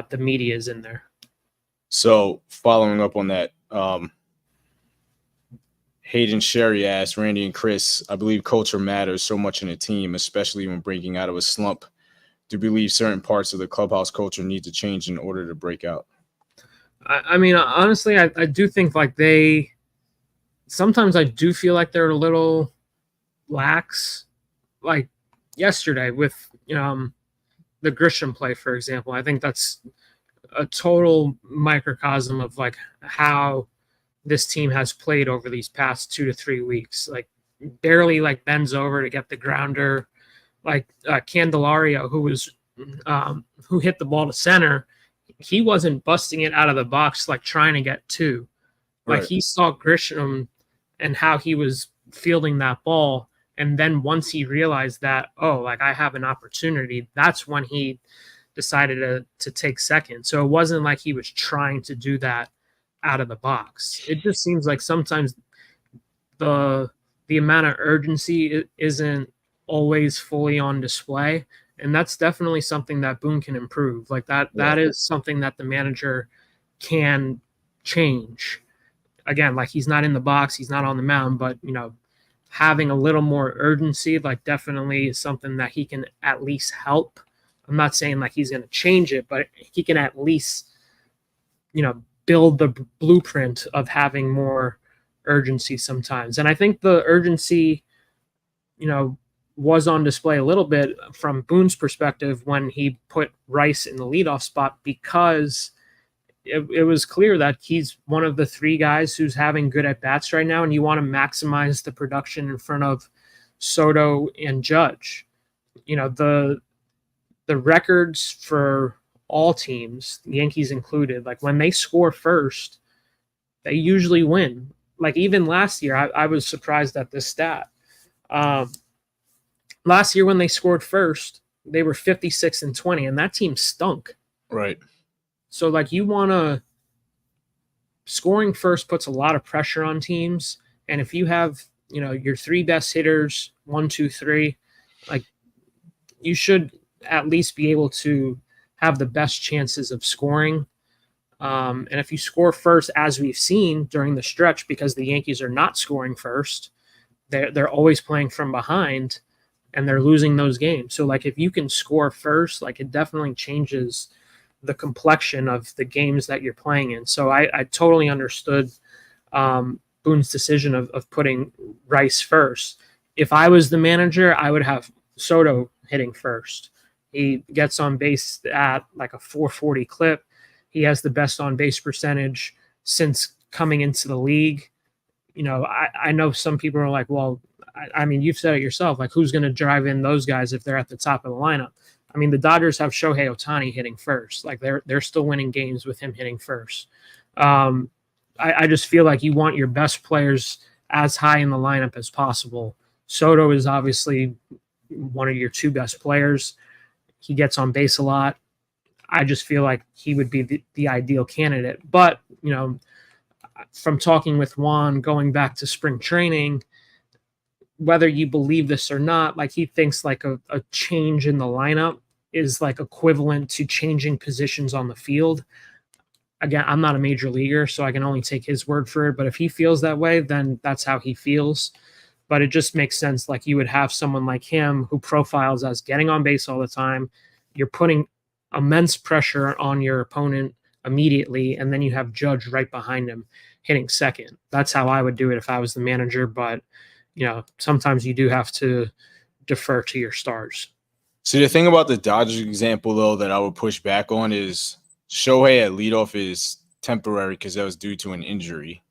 the media is in there. So following up on that, Hayden Sherry asked Randy and Chris, I believe culture matters so much in a team, especially when breaking out of a slump. Do you believe certain parts of the clubhouse culture need to change in order to break out? I mean, honestly, I do think like sometimes I do feel like they're a little lax. Like yesterday with the Grisham play, for example, I think that's a total microcosm of like how this team has played over these past 2 to 3 weeks. Like barely like bends over to get the grounder. Like Candelario, who hit the ball to center, he wasn't busting it out of the box like trying to get two. Like Right. he saw Grisham and how he was fielding that ball. And then once he realized that, oh, like I have an opportunity, that's when he decided to take second. So it wasn't like he was trying to do that out of the box. It just seems like sometimes the the amount of urgency isn't always fully on display, and that's definitely something that Boone can improve. Like that Right. is something that the manager can change. Again, like he's not in the box, he's not on the mound, but having a little more urgency, like definitely is something that he can at least help. I'm not saying like he's going to change it, but he can at least, build the blueprint of having more urgency sometimes. And I think the urgency, you know, was on display a little bit from Boone's perspective when he put Rice in the leadoff spot because it was clear that he's one of the three guys who's having good at bats right now, and you want to maximize the production in front of Soto and Judge. The records for all teams, Yankees included, like when they score first, they usually win. Like even last year, I was surprised at this stat. Um, Last year when they scored first, they were 56-20, and that team stunk. Right. So like you want to scoring first puts a lot of pressure on teams, and if you have your three best hitters, 1, 2, 3, like you should at least be able to have the best chances of scoring. And if you score first, as we've seen during the stretch, because the Yankees are not scoring first, they're always playing from behind, and they're losing those games. So like if you can score first, like it definitely changes the complexion of the games that you're playing in. So I totally understood Boone's decision of putting Rice first. If I was the manager, I would have Soto hitting first. He gets on base at like a 440 clip. He has the best on base percentage since coming into the league. I know some people are like, well, I mean, you've said it yourself. Like, who's going to drive in those guys if they're at the top of the lineup? I mean, the Dodgers have Shohei Ohtani hitting first. Like, they're still winning games with him hitting first. I just feel like you want your best players as high in the lineup as possible. Soto is obviously one of your two best players. He gets on base a lot. I just feel like he would be the ideal candidate. But, from talking with Juan going back to spring training, whether you believe this or not, like he thinks like a change in the lineup is like equivalent to changing positions on the field. Again, I'm not a major leaguer, so I can only take his word for it. But if he feels that way, then that's how he feels. But it just makes sense. Like you would have someone like him who profiles as getting on base all the time. You're putting immense pressure on your opponent immediately, and then you have Judge right behind him hitting second. That's how I would do it if I was the manager. But sometimes you do have to defer to your stars. See, the thing about the Dodgers example, though, that I would push back on is Shohei at leadoff is temporary because that was due to an injury,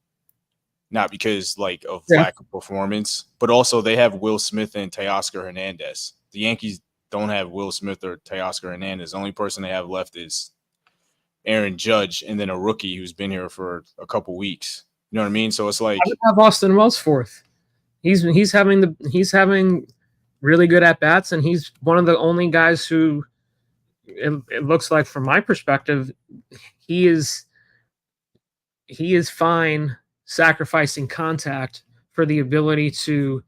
not because like of lack of performance. But also, they have Will Smith and Teoscar Hernandez. The Yankees don't have Will Smith or Teoscar Hernandez. The only person they have left is Aaron Judge, and then a rookie who's been here for a couple weeks. You know what I mean? So it's like I would have Austin Wells fourth. He's having really good at bats, and he's one of the only guys who it looks like, from my perspective, he is fine sacrificing contact for the ability to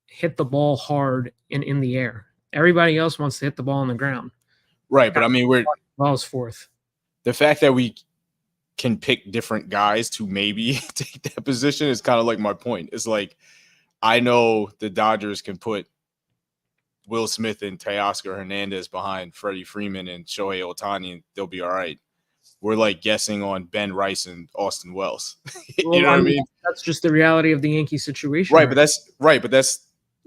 hit the ball hard and in the air. Everybody else wants to hit the ball on the ground. Right, but I mean, Wells fourth. The fact that we can pick different guys to maybe take that position is kind of like my point. It's like I know the Dodgers can put Will Smith and Teoscar Hernandez behind Freddie Freeman and Shohei Ohtani, and they'll be all right. We're like guessing on Ben Rice and Austin Wells. You know what I mean? That's just the reality of the Yankee situation. Right, but that's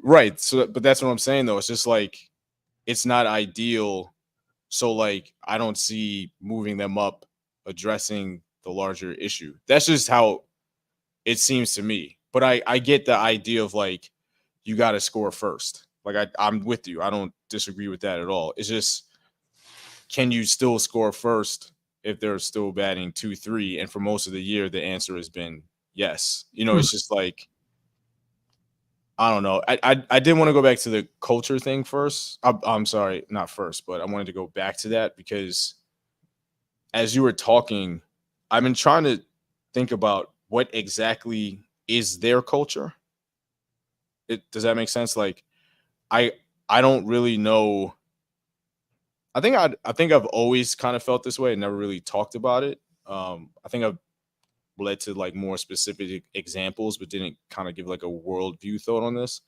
right. So, but that's what I'm saying, though. It's just like it's not ideal. So, like, I don't see moving them up addressing the larger issue. That's just how it seems to me. But I get the idea of like you got to score first. Like I'm with you. I don't disagree with that at all. It's just, can you still score first if they're still batting 2-3, and for most of the year the answer has been yes. It's just like I don't know. I did want to go back to the culture thing first. I'm sorry, not first, but I wanted to go back to that because as you were talking, I've been trying to think about what exactly is their culture. Does that make sense? Like I I don't really know. I think I've always kind of felt this way and never really talked about it. I think I've led to like more specific examples, but didn't kind of give like a worldview thought on this.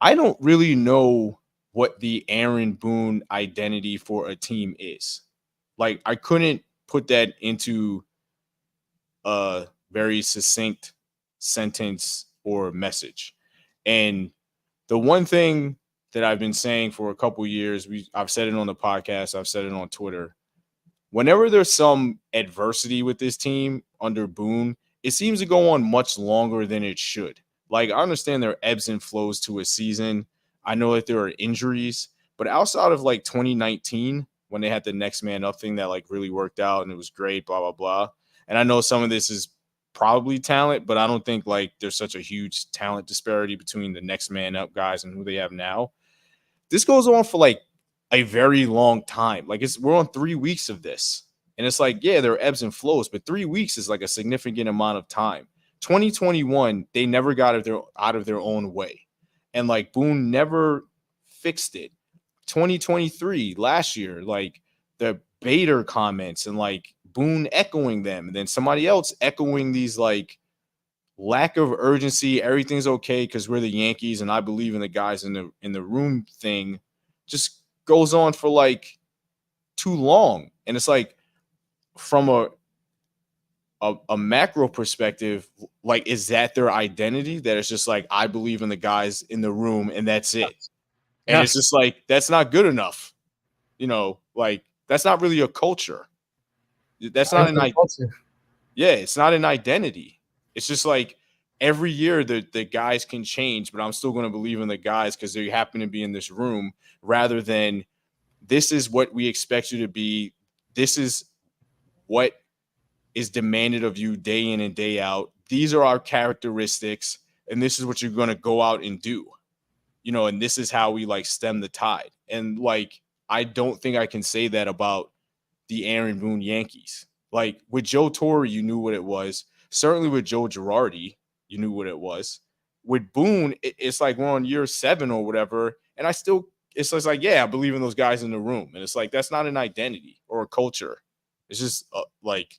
I don't really know what the Aaron Boone identity for a team is. Like I couldn't put that into a very succinct sentence or message. And the one thing that I've been saying for a couple years, I've said it on the podcast, I've said it on Twitter. Whenever there's some adversity with this team under Boone, it seems to go on much longer than it should. Like, I understand there are ebbs and flows to a season. I know that there are injuries, but outside of like 2019, when they had the next man up thing that like really worked out and it was great, blah, blah, blah. And I know some of this is probably talent, but I don't think like there's such a huge talent disparity between the next man up guys and who they have now. This goes on for like a very long time. Like we're on 3 weeks of this. And it's like, yeah, there are ebbs and flows, but 3 weeks is like a significant amount of time. 2021, they never got out of their own way. And like Boone never fixed it. 2023, last year, like the Bader comments and like Boone echoing them, and then somebody else echoing these like lack of urgency, everything's okay because we're the Yankees and I believe in the guys in the room thing just goes on for like too long. And it's like from a macro perspective, like is that their identity? That it's just like I believe in the guys in the room and that's it. And it's just like that's not good enough. Like that's not really a culture. That's not an culture. Yeah, it's not an identity. It's just like every year the guys can change, but I'm still going to believe in the guys because they happen to be in this room rather than this is what we expect you to be. This is what is demanded of you day in and day out. These are our characteristics, and this is what you're going to go out and do. And this is how we like stem the tide. And like, I don't think I can say that about the Aaron Boone Yankees. Like with Joe Torre, you knew what it was. Certainly with Joe Girardi, you knew what it was. With Boone, it's like we're on year 7 or whatever, and it's just like, yeah, I believe in those guys in the room, and it's like that's not an identity or a culture. It's just like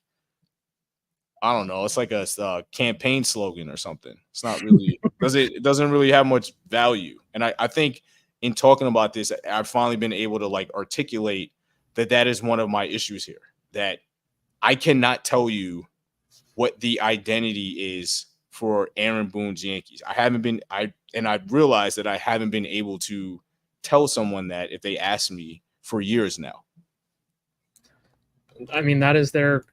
I don't know. It's like a campaign slogan or something. It's not really it doesn't really have much value. And I think in talking about this, I've finally been able to like articulate that is one of my issues here. That I cannot tell you what the identity is for Aaron Boone's Yankees. I've realized that I haven't been able to tell someone that if they ask me for years now. I mean, that is their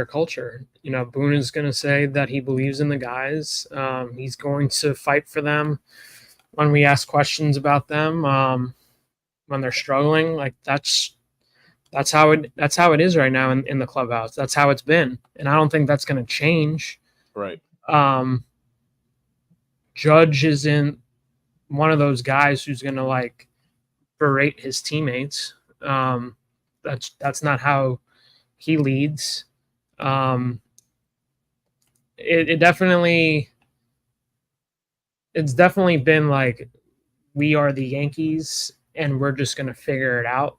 culture. Boone is going to say that he believes in the guys. He's going to fight for them when we ask questions about them. When they're struggling, like that's how it is right now in the clubhouse. That's how it's been, and I don't think that's going to change. Right. Judge isn't one of those guys who's going to like berate his teammates. That's not how he leads. It's definitely been like we are the Yankees and we're just gonna figure it out.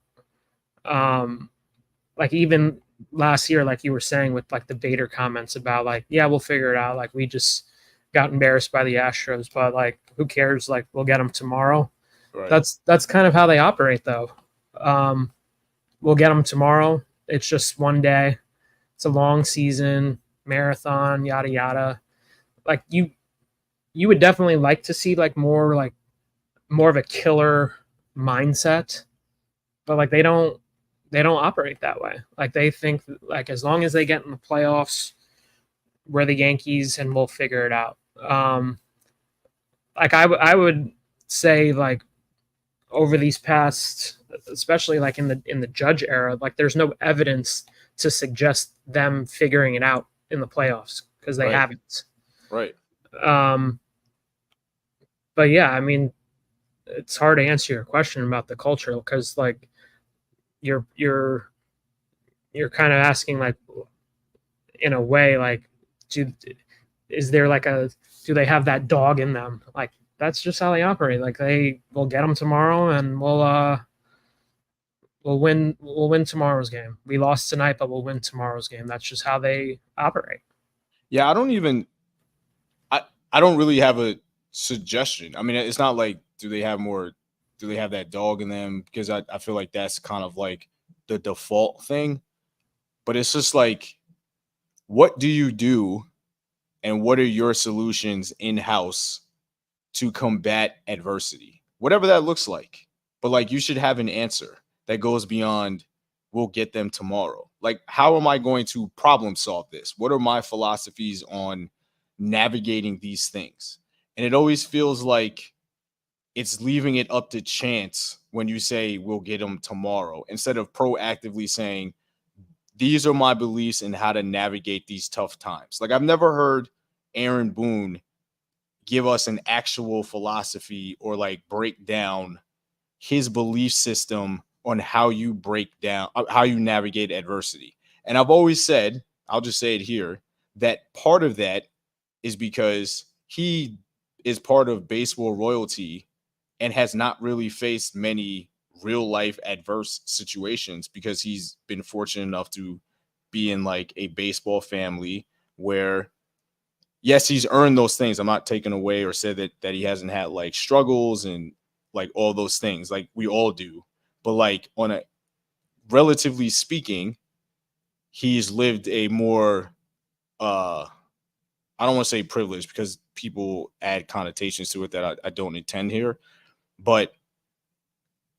Like even last year, like you were saying with like the Bader comments about like, yeah, we'll figure it out. Like we just got embarrassed by the Astros, but like who cares? Like we'll get them tomorrow. Right. That's kind of how they operate though. We'll get them tomorrow. It's just one day. It's a long season, marathon, yada yada. Like you would definitely like to see like more of a killer mindset, but like they don't operate that way. Like they think like as long as they get in the playoffs, we're the Yankees and we'll figure it out. Like I would say like over these past, especially like in the Judge era, like there's no evidence to suggest them figuring it out in the playoffs because they Right. haven't. Right. But yeah, I mean, it's hard to answer your question about the culture because like you're you're you're kind of asking like in a way like do is there like a do they have that dog in them? Like that's just how they operate. Like they will get them tomorrow and we'll win tomorrow's game. We lost tonight, but we'll win tomorrow's game. That's just how they operate. Yeah, I don't really have a suggestion. I mean, it's not like do they have that dog in them, because I feel like that's kind of like the default thing. But it's just like, what do you do and what are your solutions in house to combat adversity, whatever that looks like. But like, you should have an answer that goes beyond, we'll get them tomorrow. Like, how am I going to problem solve this? What are my philosophies on navigating these things? And it always feels like it's leaving it up to chance when you say, we'll get them tomorrow, instead of proactively saying, these are my beliefs in how to navigate these tough times. Like, I've never heard Aaron Boone give us an actual philosophy or like break down his belief system on how you break down, how you navigate adversity. And I've always said, I'll just say it here, that part of that is because he is part of baseball royalty and has not really faced many real life adverse situations, because he's been fortunate enough to be in like a baseball family where, yes, he's earned those things. I'm not taking away or said that he hasn't had like struggles and like all those things. Like, we all do. But like, on a relatively speaking, he's lived a more I don't want to say privileged, because people add connotations to it that I don't intend here. But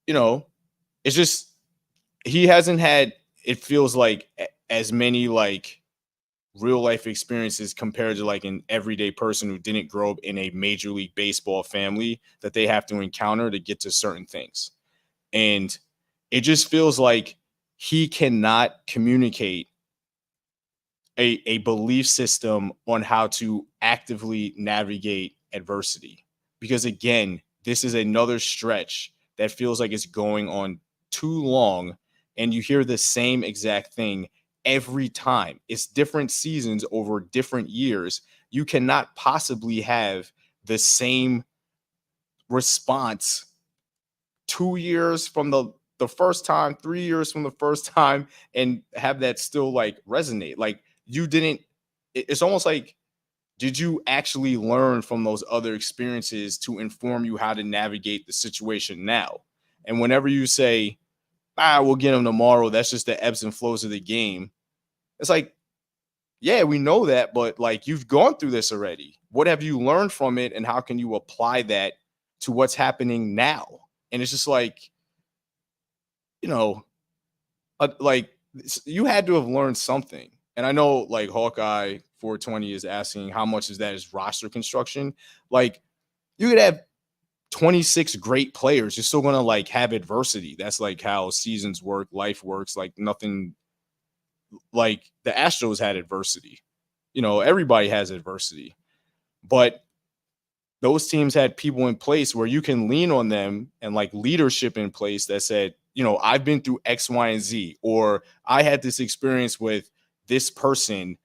you know, it's just, he hasn't had, it feels like, as many like real life experiences compared to like an everyday person who didn't grow up in a major league baseball family that they have to encounter to get to certain things. And it just feels like he cannot communicate a belief system on how to actively navigate adversity. Because again, this is another stretch that feels like it's going on too long, and you hear the same exact thing every time. It's different seasons over different years. You cannot possibly have the same response 2 years from the first time, 3 years from the first time, and have that still like resonate. Like, you didn't, it's almost like, did you actually learn from those other experiences to inform you how to navigate the situation now? And whenever you say, we'll get them tomorrow, that's just the ebbs and flows of the game. It's like, yeah, we know that, but like, you've gone through this already. What have you learned from it, and how can you apply that to what's happening now? And it's just like, you know, like, you had to have learned something. And I know like Hawkeye 420 is asking how much is that is roster construction. Like, you could have 26 great players. You're still gonna like have adversity. That's like how seasons work, life works. Like, nothing, like the Astros had adversity. Everybody has adversity. But those teams had people in place where you can lean on them, and like leadership in place that said, I've been through X, Y, and Z, or I had this experience with this person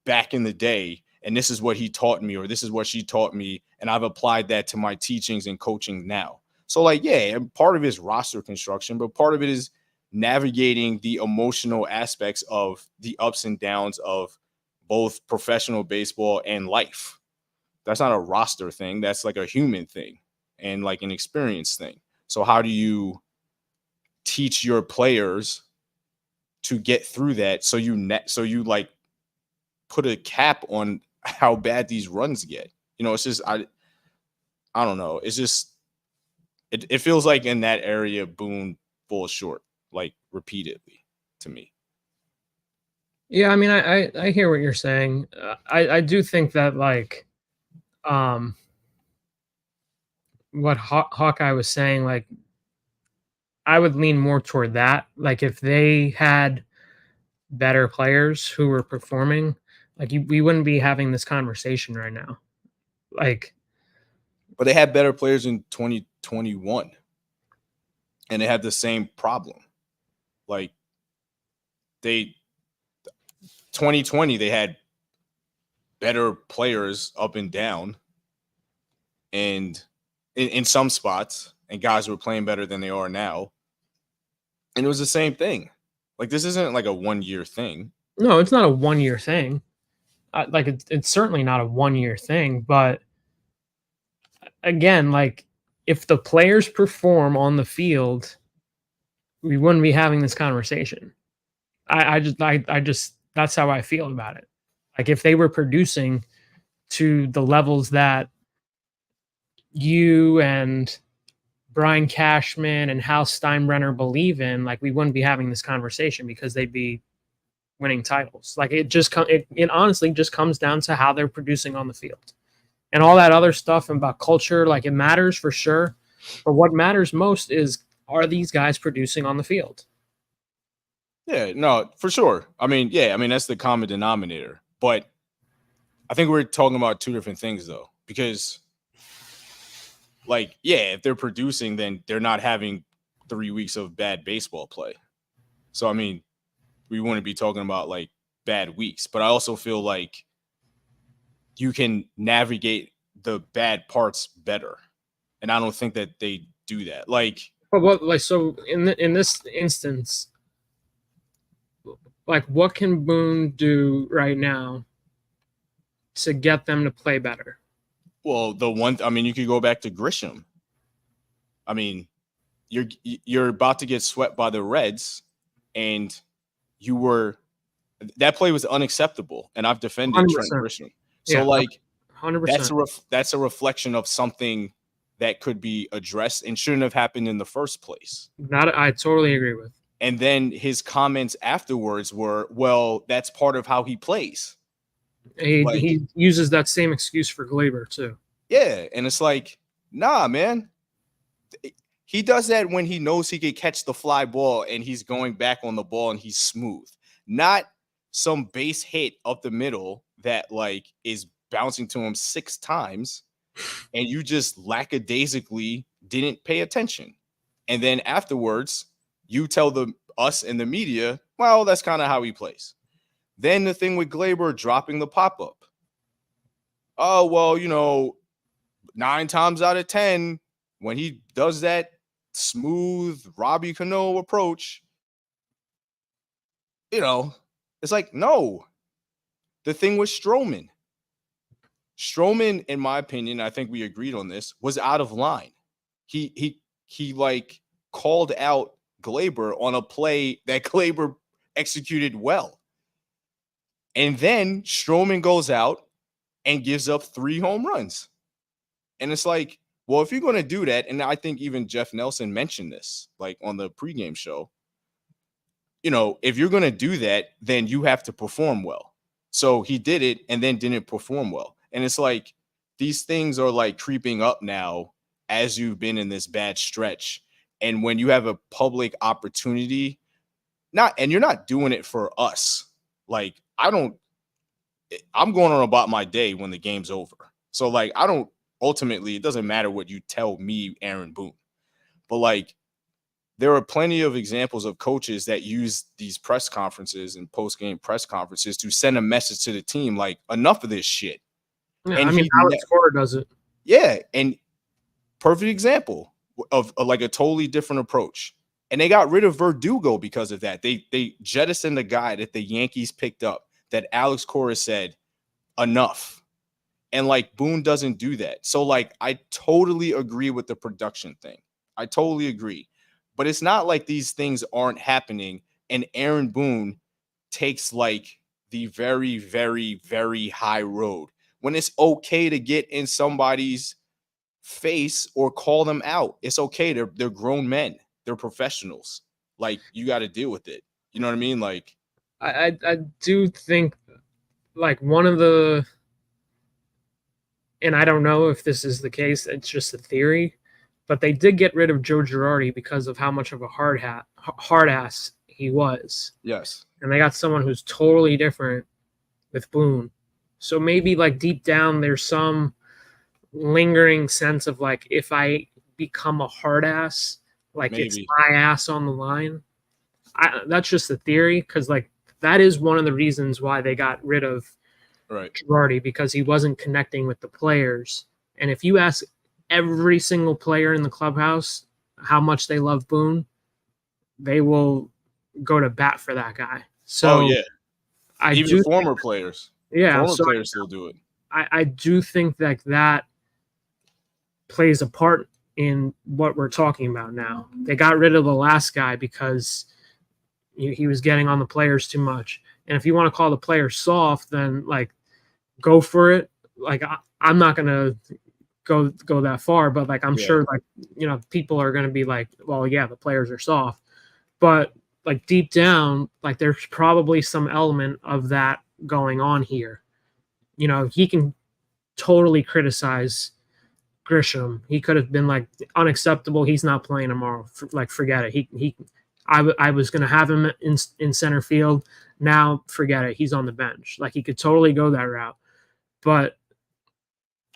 back in the day, and this is what he taught me, or this is what she taught me, and I've applied that to my teachings and coaching now. So like, yeah, part of it is roster construction, but part of it is navigating the emotional aspects of the ups and downs of both professional baseball and life. That's not a roster thing. That's like a human thing and like an experience thing. So how do you teach your players to get through that, so you like put a cap on how bad these runs get? It's just, I don't know. It's just, it feels like in that area Boone falls short like repeatedly to me. Yeah, I mean, I hear what you're saying. I do think that like um what Hawkeye was saying, like I would lean more toward that. Like if they had better players who were performing, like we wouldn't be having this conversation right now. Like, But they had better players in 2021, and they had the same problem. Like they 2020, they had better players up and down, and in some spots, and guys were playing better than they are now. And it was the same thing. Like this isn't like a 1 year thing. no, it's not a 1 year thing. Like it's certainly not a 1 year thing. But again, like if the players perform on the field, we wouldn't be having this conversation. I just that's how I feel about it. Like if they were producing to the levels that you and Brian Cashman and Hal Steinbrenner believe in, like we wouldn't be having this conversation because they'd be winning titles. Like it honestly just comes down to how they're producing on the field. And all that other stuff about culture, like it matters for sure. But what matters most is, are these guys producing on the field? Yeah, no, for sure. I mean, that's the common denominator. But I think we're talking about two different things though, because like, yeah, if they're producing, then they're not having 3 weeks of bad baseball play. So I mean, we wouldn't be talking about like bad weeks. But I also feel like you can navigate the bad parts better. And I don't think that they do that. Like, But what, like, so in this instance, like, what can Boone do right now to get them to play better? well, you could go back to Grisham. I mean, you're about to get swept by the Reds, and that play was unacceptable, and I've defended 100%. Trent Grisham. So Yeah, like 100%. that's a reflection of something that could be addressed and shouldn't have happened in the first place. That I totally agree with. And then his comments afterwards were, well, that's part of how he plays. He uses that same excuse for Glaber too. Yeah, and it's like, nah, man. He does that when he knows he can catch the fly ball and he's going back on the ball and he's smooth. Not some base hit up the middle that like is bouncing to him 6 times and you just lackadaisically didn't pay attention. And then afterwards, you tell us and the media, well, that's kind of how he plays. Then the thing with Glaber dropping the pop-up. Oh, well, 9 times out of 10, when he does that smooth Robbie Cano approach, it's like, no. The thing with Stroman, in my opinion, I think we agreed on this, was out of line. He like called out Glaber on a play that Glaber executed well. And then Stroman goes out and gives up 3 home runs. And it's like, well, if you're going to do that, and I think even Jeff Nelson mentioned this, like on the pregame show, if you're going to do that, then you have to perform well. So he did it and then didn't perform well. And it's like, these things are like creeping up now as you've been in this bad stretch. And when you have a public opportunity, and you're not doing it for us. Like, I'm going on about my day when the game's over. So like, ultimately, it doesn't matter what you tell me, Aaron Boone. But like, there are plenty of examples of coaches that use these press conferences and post-game press conferences to send a message to the team, like, enough of this shit. Yeah, And Alex Cora does it. Yeah, and perfect example of like a totally different approach. And they got rid of Verdugo because of that. They jettisoned the guy that the Yankees picked up that Alex Cora said, enough. And like Boone doesn't do that. So like, I totally agree with the production thing. I totally agree. But it's not like these things aren't happening and Aaron Boone takes like the very, very, very high road when it's okay to get in somebody's face or call them out. It's okay. They're grown men. They're professionals. Like, you got to deal with it. You know what I mean? Like, I do think like one of the, and I don't know if this is the case, it's just a theory, but they did get rid of Joe Girardi because of how much of a hard ass he was. Yes. And they got someone who's totally different with Boone. So maybe like deep down there's some lingering sense of like if I become a hard ass, like it's Maybe. my ass on the line. That's just a theory because like that is one of the reasons why they got rid of Right. Girardi, because he wasn't connecting with the players. And if you ask every single player in the clubhouse how much they love Boone, they will go to bat for that guy. Oh So yeah. I Even do, former players. yeah. Former So players still do it. I do think that that plays a part in what we're talking about now. They got rid of the last guy because he was getting on the players too much. And if you want to call the players soft, then like go for it. Like I'm not gonna go that far, but like I'm Yeah. sure like people are gonna be like, well, yeah, the players are soft, but like deep down, like there's probably some element of that going on here. He can totally criticize Grisham. He could have been like unacceptable. He's not playing tomorrow. Like forget it. I was gonna have him in center field. Now forget it. He's on the bench. Like he could totally go that route, but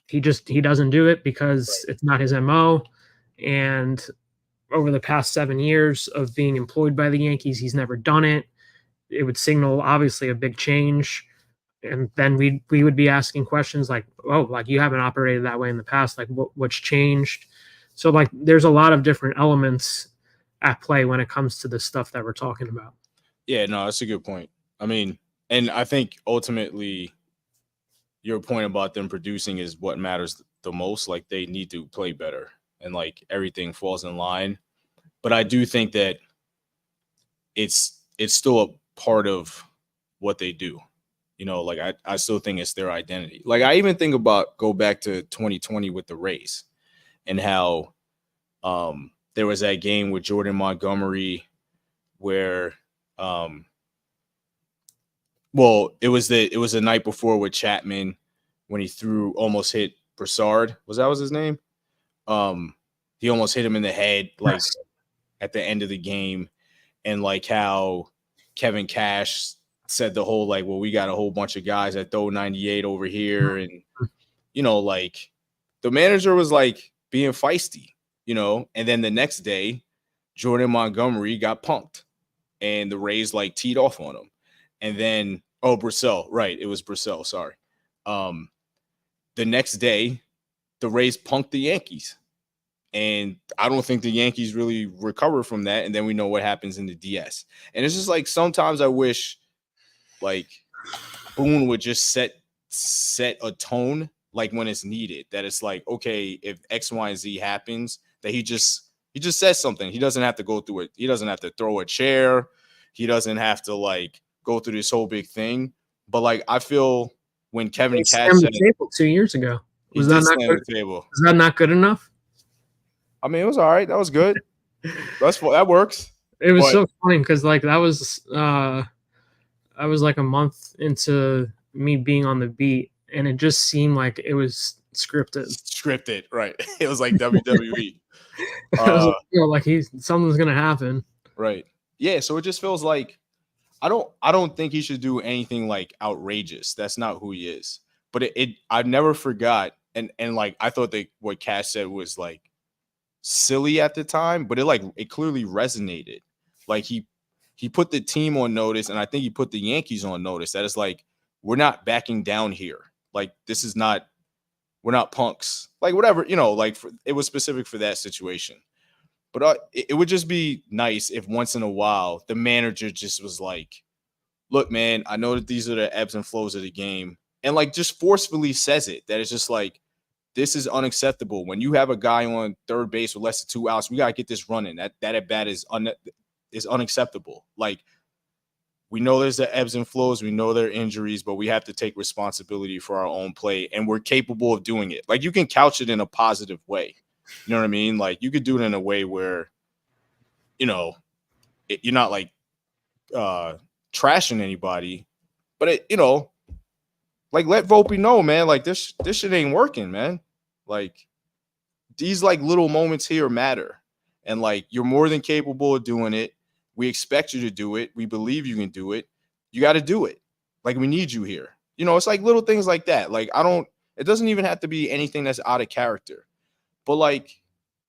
he doesn't do it because it's not his MO. And over the past 7 years of being employed by the Yankees, he's never done it. It would signal obviously a big change. And then we would be asking questions like, oh, like you haven't operated that way in the past. Like what's changed? So like there's a lot of different elements at play when it comes to the stuff that we're talking about. Yeah, no, that's a good point. I mean, and I think ultimately your point about them producing is what matters the most. Like they need to play better and like everything falls in line. But I do think that it's still a part of what they do. Like I still think it's their identity. Like I even think about go back to 2020 with the Rays and how there was that game with Jordan Montgomery where it was the night before with Chapman when he almost hit Broussard. Was his name? He almost hit him in the head like at the end of the game, and like how Kevin Cash said the whole like, well, we got a whole bunch of guys that throw 98 over here, and like the manager was like being feisty, and then the next day Jordan Montgomery got punked and the Rays like teed off on him. And then Brissell, right? It was Brissell, sorry. The next day, the Rays punked the Yankees. And I don't think the Yankees really recover from that. And then we know what happens in the DS. And it's just like sometimes I wish like Boone would just set a tone like when it's needed. That it's like, okay, if X, Y, and Z happens, that he just says something. He doesn't have to go through it. He doesn't have to throw a chair. He doesn't have to like go through this whole big thing. But like I feel when Kevin Cash slammed said the table 2 years ago. Was that not good? The table. Was that not good enough? I mean, it was all right. That was good. That works. It was so funny because like that was like a month into me being on the beat, and it just seemed like it was scripted. Scripted, right? It was like WWE. Like something's gonna happen. Right. Yeah. So it just feels like I don't think he should do anything like outrageous. That's not who he is. But I never forgot, and like I thought that what Cash said was like silly at the time, but it clearly resonated. Like he put the team on notice, and I think he put the Yankees on notice that it's like we're not backing down here. Like this is not, we're not punks. Like whatever, like it was specific for that situation. But it would just be nice if once in a while the manager just was like, look, man, I know that these are the ebbs and flows of the game. And like just forcefully says it, that it's just like, this is unacceptable. When you have a guy on third base with less than 2 outs, we got to get this running. That at bat is unacceptable. Like we know there's the ebbs and flows. We know there are injuries, but we have to take responsibility for our own play. And we're capable of doing it. Like you can couch it in a positive way. You know what I mean? Like you could do it in a way where, you're not like trashing anybody, but like let Volpe know, man, like this shit ain't working, man. Like these like little moments here matter. And like you're more than capable of doing it. We expect you to do it. We believe you can do it. You got to do it. Like, we need you here. You know, it's like little things like that. Like, it doesn't even have to be anything that's out of character. But like,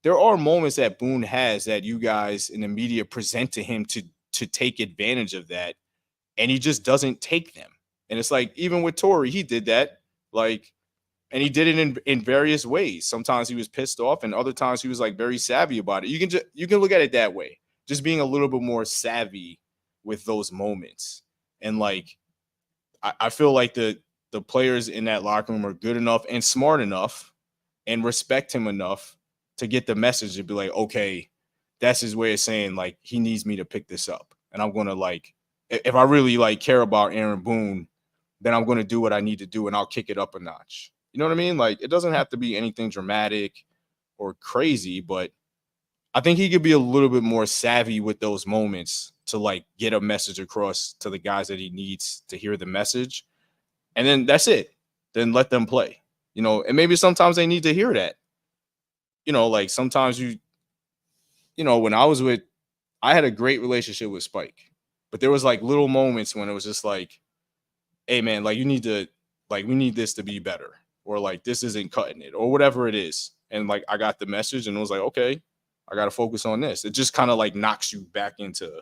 there are moments that Boone has that you guys in the media present to him to take advantage of that, and he just doesn't take them. And it's like, even with Torrey, he did that. Like, and he did it in various ways. Sometimes he was pissed off, and other times he was like very savvy about it. You can look at it that way, just being a little bit more savvy with those moments. And like, I feel like the players in that locker room are good enough and smart enough and respect him enough to get the message to be like, okay, that's his way of saying like he needs me to pick this up, and I'm gonna like, if I really like care about Aaron Boone, then I'm gonna do what I need to do, and I'll kick it up a notch. You know what I mean? Like, it doesn't have to be anything dramatic or crazy, but I think he could be a little bit more savvy with those moments to like get a message across to the guys that he needs to hear the message. And then that's it. Then let them play. You know, and maybe sometimes they need to hear that. You know, like sometimes when I had a great relationship with Spike, but there was like little moments when it was just like, hey man, like we need this to be better, or like this isn't cutting it, or whatever it is. And like I got the message and it was like, okay, I got to focus on this. It just kind of like knocks you back into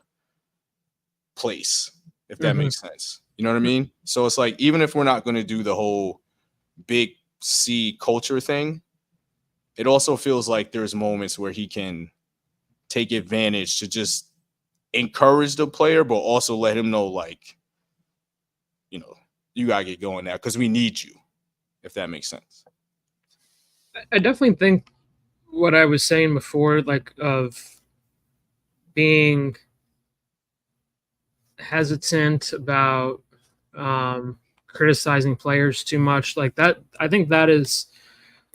place, if that makes sense. You know what I mean? So it's like, even if we're not going to do the whole big C culture thing, it also feels like there's moments where he can take advantage to just encourage the player, but also let him know, like, you know, you got to get going now because we need you, if that makes sense. I definitely think what I was saying before, like of being hesitant about criticizing players too much, like that, I think that is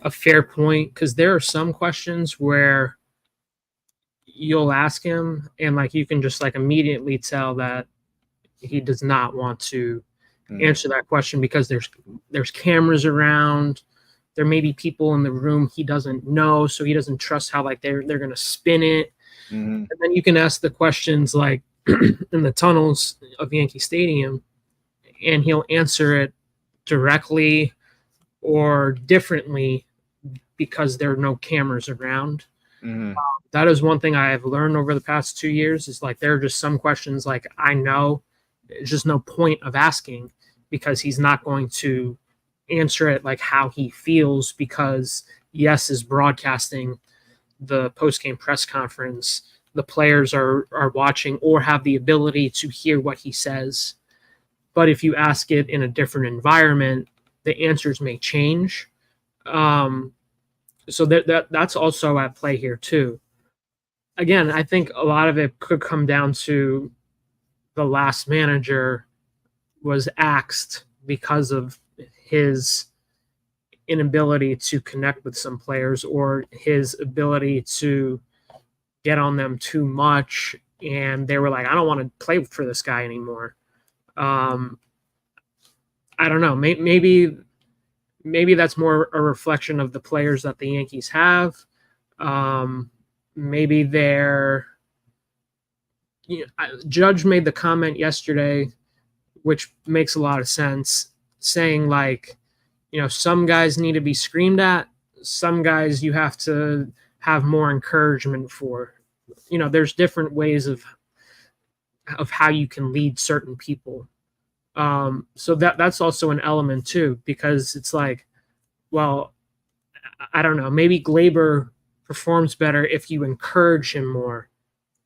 a fair point, because there are some questions where you'll ask him and like you can just like immediately tell that he does not want to answer that question because there's cameras around. There may be people in the room he doesn't know, so he doesn't trust how like they're going to spin it. And then you can ask the questions like in the tunnels of Yankee Stadium, and he'll answer it directly or differently because there are no cameras around. That is one thing I have learned over the past 2 years, is like there are just some questions like I know there's just no point of asking, because he's not going to answer it like how he feels, because Yes is broadcasting the post-game press conference. The players are watching or have the ability to hear what he says. But if you ask it in a different environment, the answers may change. So that's also at play here too. Again, I think a lot of it could come down to the last manager was axed because of his inability to connect with some players, or his ability to get on them too much, and they were like, I don't want to play for this guy anymore. I don't know. Maybe that's more a reflection of the players that the Yankees have. Maybe they're, Judge made the comment yesterday, which makes a lot of sense, saying like, some guys need to be screamed at. Some guys you have to have more encouragement for. There's different ways of how you can lead certain people. So that's also an element too, because it's like, well, I don't know, maybe Glaber performs better if you encourage him more,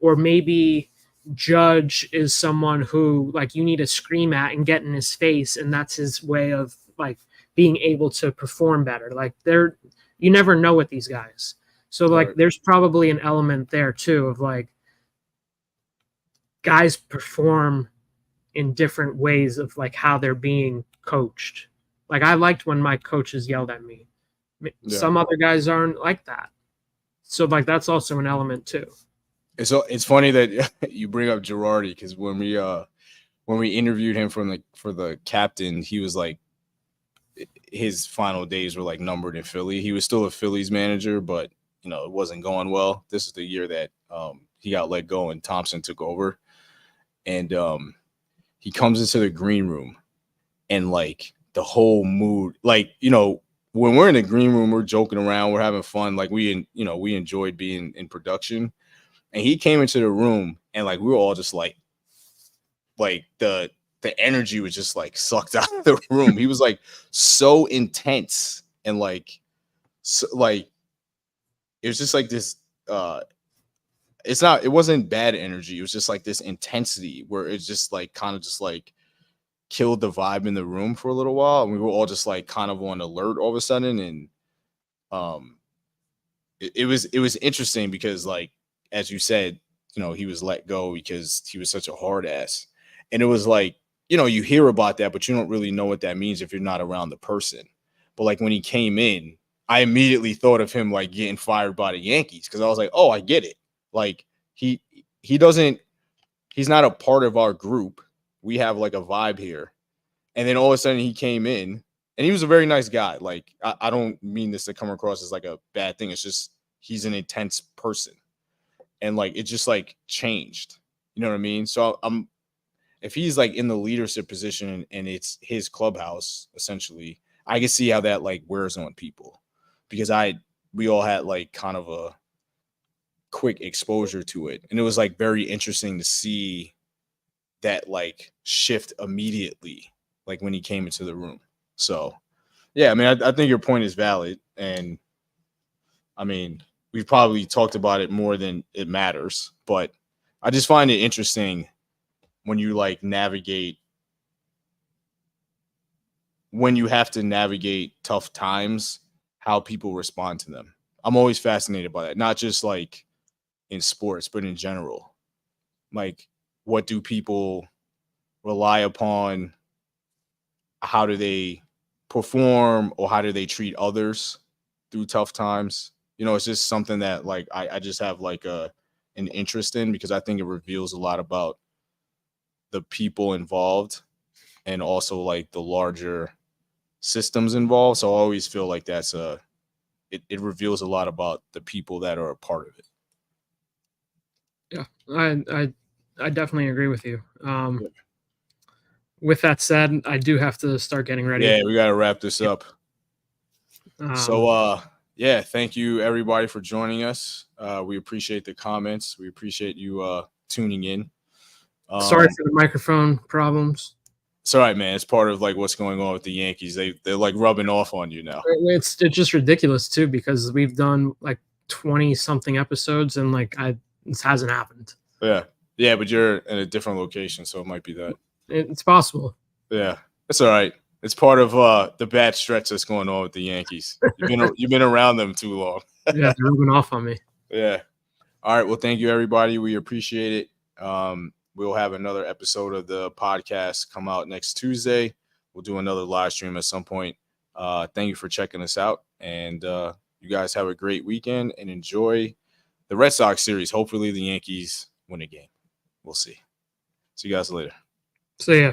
or maybe Judge is someone who like you need to scream at and get in his face, and that's his way of like being able to perform better. Like you never know with these guys. So like Right. There's probably an element there too of like guys perform in different ways of like how they're being coached. Like I liked when my coaches yelled at me. Some other guys aren't like that. So like that's also an element too. It's funny that you bring up Girardi, because when we interviewed him for the captain, he was like his final days were like numbered in Philly. He was still a Phillies manager, but it wasn't going well. This is the year that he got let go and Thompson took over. And he comes into the green room and like the whole mood, like, you know, when we're in the green room, we're joking around, we're having fun. Like we enjoyed being in production. And he came into the room and like we were all just like the energy was just like sucked out of the room. He was like so intense and like so, like it was just like this it wasn't bad energy. It was just like this intensity where it's just like kind of just like killed the vibe in the room for a little while. And we were all just like kind of on alert all of a sudden. And um it was interesting because like as you said, you know, he was let go because he was such a hard ass. And it was like, you know, you hear about that, but you don't really know what that means if you're not around the person. But like when he came in, I immediately thought of him like getting fired by the Yankees because I was like, oh, I get it. Like he he's not a part of our group. We have like a vibe here. And then all of a sudden he came in and he was a very nice guy. Like I don't mean this to come across as like a bad thing. It's just he's an intense person. And like it just like changed. You know what I mean? So I'm if he's like in the leadership position and it's his clubhouse, essentially, I can see how that like wears on people. Because we all had like kind of a quick exposure to it. And it was like very interesting to see that like shift immediately, like when he came into the room. So yeah, I mean, I think your point is valid. And I mean, we've probably talked about it more than it matters, but I just find it interesting when you like navigate when you have to navigate tough times, how people respond to them. I'm always fascinated by that, not just like in sports, but in general. Like, what do people rely upon? How do they perform or how do they treat others through tough times? You know, it's just something that like I just have like an interest in because I think it reveals a lot about the people involved and also like the larger systems involved. So I always feel like it reveals a lot about the people that are a part of it. Yeah, I definitely agree with you. With that said, I do have to start getting ready. Yeah, we got to wrap this up. Um, So yeah, thank you everybody for joining us. We appreciate the comments. We appreciate you tuning in. Sorry for the microphone problems. It's all right, man. It's part of like what's going on with the Yankees. They're like rubbing off on you now. It's just ridiculous too because we've done like 20 something episodes and like this hasn't happened. Yeah, but you're in a different location, so it might be that. It's possible. Yeah, it's all right. It's part of the bad stretch that's going on with the Yankees. You've been around them too long. Yeah, they're rubbing off on me. Yeah. All right. Well, thank you, everybody. We appreciate it. We'll have another episode of the podcast come out next Tuesday. We'll do another live stream at some point. Thank you for checking us out. And you guys have a great weekend and enjoy the Red Sox series. Hopefully the Yankees win a game. We'll see. See you guys later. See ya.